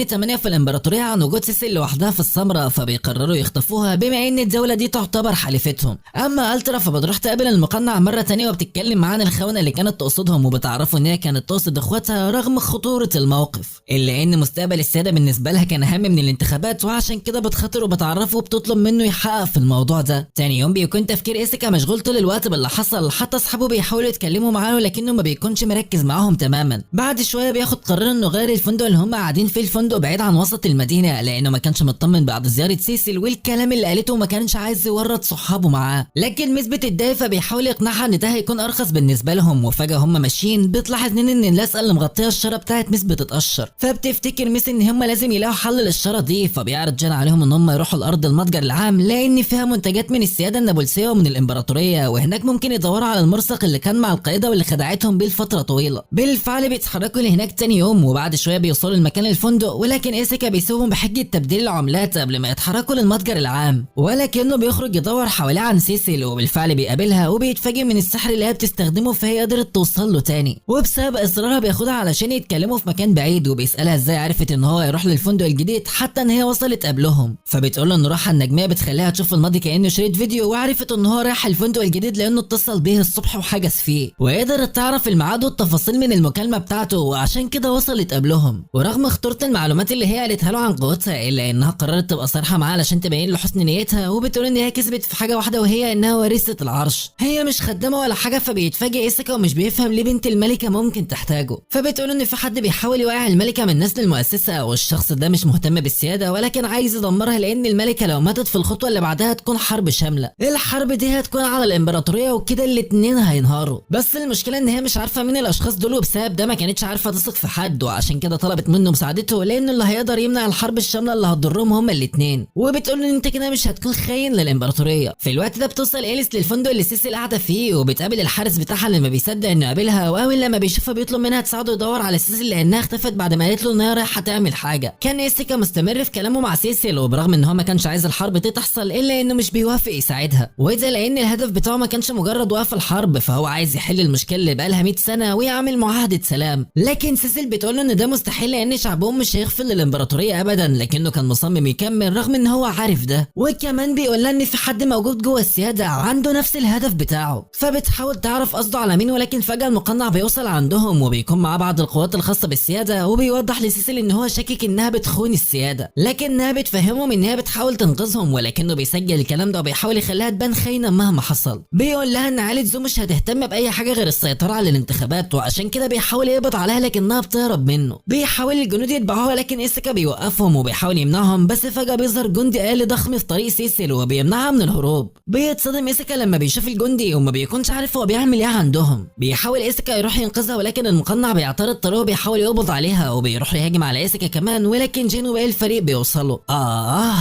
الثمانيه في الامبراطوريه عن وجود سيسل لوحدها في السمره، فبيقرروا يخطفوها بما ان الدوله دي تعتبر حليفتهم. اما الترا فبتروح تقابل المقنع مره تانية وبتتكلم معاه عن الخونه اللي كانت تقصدهم، وبتعرفوا ان هي كانت تقصد اخواتها رغم خطوره الموقف، الا ان مستقبل السياده بالنسبه لها كان اهم من الانتخابات، وعشان كده بتخاطر وبتعرفه وبتطلب منه يحقق في الموضوع ده. تاني يوم بيكون تفكير ايسيكا مشغول طول الوقت باللي حصل، حتى اصحابه بيحاولوا يتكلموا معاه لكنه ما بيكونش مركز معاهم تماما. بعد شويه بياخد قرار انه غير الفندق اللي هم قاعدين فيه الفندق بعيد عن وسط المدينه، لانه ما كانش مطمن بعد زياره سيسل والكلام اللي قالته، ما كانش عايز يورط صحابه معاه. لكن ميس بتتضايق فبيحاول يقنعها ان ده هيكون ارخص بالنسبه لهم. وفجاه هم ماشيين بتلاحظ ان اللثه اللي مغطيه الشاره بتاعت ميس بتتقشر، فبتفتكر ميس ان هم لازم يلاقوا حل للشاره دي. فبيعرض جان عليهم ان هم يروحوا الارض المتجر العام لان فيها منتجات من السياده النابلسيه ومن الامبراطوريه، وهناك ممكن يدوروا على المرسق اللي كان مع القائده واللي خدعتهم بيه لفتره طويله. بالفعل بيتحركوا لهناك تاني يوم، وبعد شويه بيوصلوا لمكان الفندق، ولكن ايسيكا بيسيبهم بحجه تبديل العملات قبل ما يتحركوا للمتجر العام. ولكنه بيخرج يدور حواليه عن سيسل، وبالفعل بيقابلها وبيتفاجئ من السحر اللي هي بتستخدمه، فهي قدرت توصل له تاني. وبسبب اصرارها بياخدها علشان يتكلموا في مكان بعيد، وبيسالها ازاي عرفت ان هو يروح للفندق الجديد حتى ان هي وصلت قبلهم. فبتقول له ان روحها النجميه بتخليها تشوف الماضي كانه شريط فيديو، وعرفت ان هو رايح الفندق الجديد لانه اتصل بيه الصبح وحجز فيه، وقدرت تعرف الميعاد والتفاصيل من المكالمه بتاعته، وعشان كده وصلت قبلهم. ورغم خطوره المعلومات اللي هي قالتها له عن قوتها، الا انها قررت تبقى صريحه معاه علشان تبين له حسن نيتها. وبتقول ان هي كسبت في حاجه واحده وهي انها ورثه العرش، هي مش خدامه ولا حاجه. فبيتفاجئ ايسيكا ومش بيفهم ليه بنت الملكه ممكن تحتاجه. فبتقول ان في حد بيحاول يوقع الملكه من نسل المؤسسه، والشخص ده مش مهتم بالسياده ولكن عايز يدمرها، لان الملكه لو ماتت في الخطوه اللي بعدها تكون حرب شامله. الحرب دي هتكون على الامبراطوريه وكده الاتنين هينهاروا. بس المشكله ان هي مش عارفه مين الاشخاص دول، وبسبب ده ما كانتش عارفه تثق في حد، وعشان كده طلبت منه مساعدته لان اللي هيقدر يمنع الحرب الشامله اللي هتضرهم هما الاتنين. وبتقول له ان انت كده مش هتكون خاين للامبراطوريه. في الوقت ده بتوصل اليس للفندق اللي سيسل قاعده فيه، وبتقابل الحارس بتاعها اللي ما بيصدق انه قابلها، واول لما بيشوفها بيطلب منها تساعده يدور على سيسل لانها اختفت بعد ما قالت له ان هي رايحه تعمل حاجه. كان ايسيكا مستمر في كلامه مع سيسل، وبرغم ان هو ما كانش عايز الحرب دي تحصل الا انه مش بيوافق يساعدها، وده لان الهدف بتاعه ما كانش مجرد وقف الحرب، فهو عايز يحل المشكله اللي بقالها 100 سنه ويعمل معاهده سلام. لكن سيسل بتقول له ان ده مستحيل لان شعبهم مش هيغفر للامبراطوريه ابدا، لكنه كان مصمم يكمل رغم ان هو عارف ده. وكمان بيقول لها ان في حد موجود جوه السياده عنده نفس الهدف بتاعه. فبتحاول تعرف قصده على مين، ولكن فجاه المقنع بيوصل عندهم وبيكون معاه بعض القوات الخاصه بالسياده، وبيوضح لسيسل ان هو شاكك انها بتخون السياده، لكنها بتفهمهم ان هي بتحاول تنقذهم، ولكنه بيسجل الكلام ده وبيحاول يخليها تبان خاينه مهما حصل. بيقول لها ان عائله زو مش هتهتم باي حاجه غير السيطره على الانتخابات، وعشان كده بيحاول يقبض عليها لكنها بتهرب منه. بيحاول الجنود يتبعوها لكن ايسيكا بيوقفهم وبيحاول يمنعهم، بس فجاه بيظهر جندي آلي ضخم في طريق سيسل وبيمنعها من الهروب. بيتصدم ايسيكا لما بيشوف الجندي وما بيكونش عارف هو بيعمل ايه عندهم. بيحاول ايسيكا يروح ينقذها ولكن المقنع بيعترض طريقه وبيحاول يقبض عليها، وبيروح يهاجم على ايسيكا كمان، ولكن جين وباقي الفريق بيوصلوا.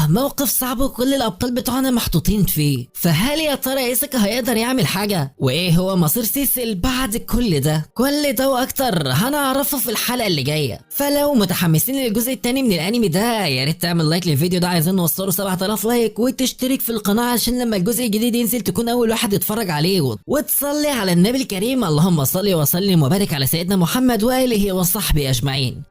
موقف صعب وكل الابطال بتوعنا محطوطين فيه. فهل يا ترى ايسيكا هيقدر يعمل حاجه؟ وايه هو مصير سيسل بعد كل ده واكتر هنعرفه في الحلقه اللي جايه. فلو متحمسين للجزء الثاني من الانمي ده يا ريت تعمل لايك للفيديو ده، عايزين نوصله 7000 لايك، وتشترك في القناه عشان لما الجزء الجديد ينزل تكون اول واحد يتفرج عليه، وتصلي على النبي الكريم. اللهم صل وسلم وبارك على سيدنا محمد واله وصحبه اجمعين.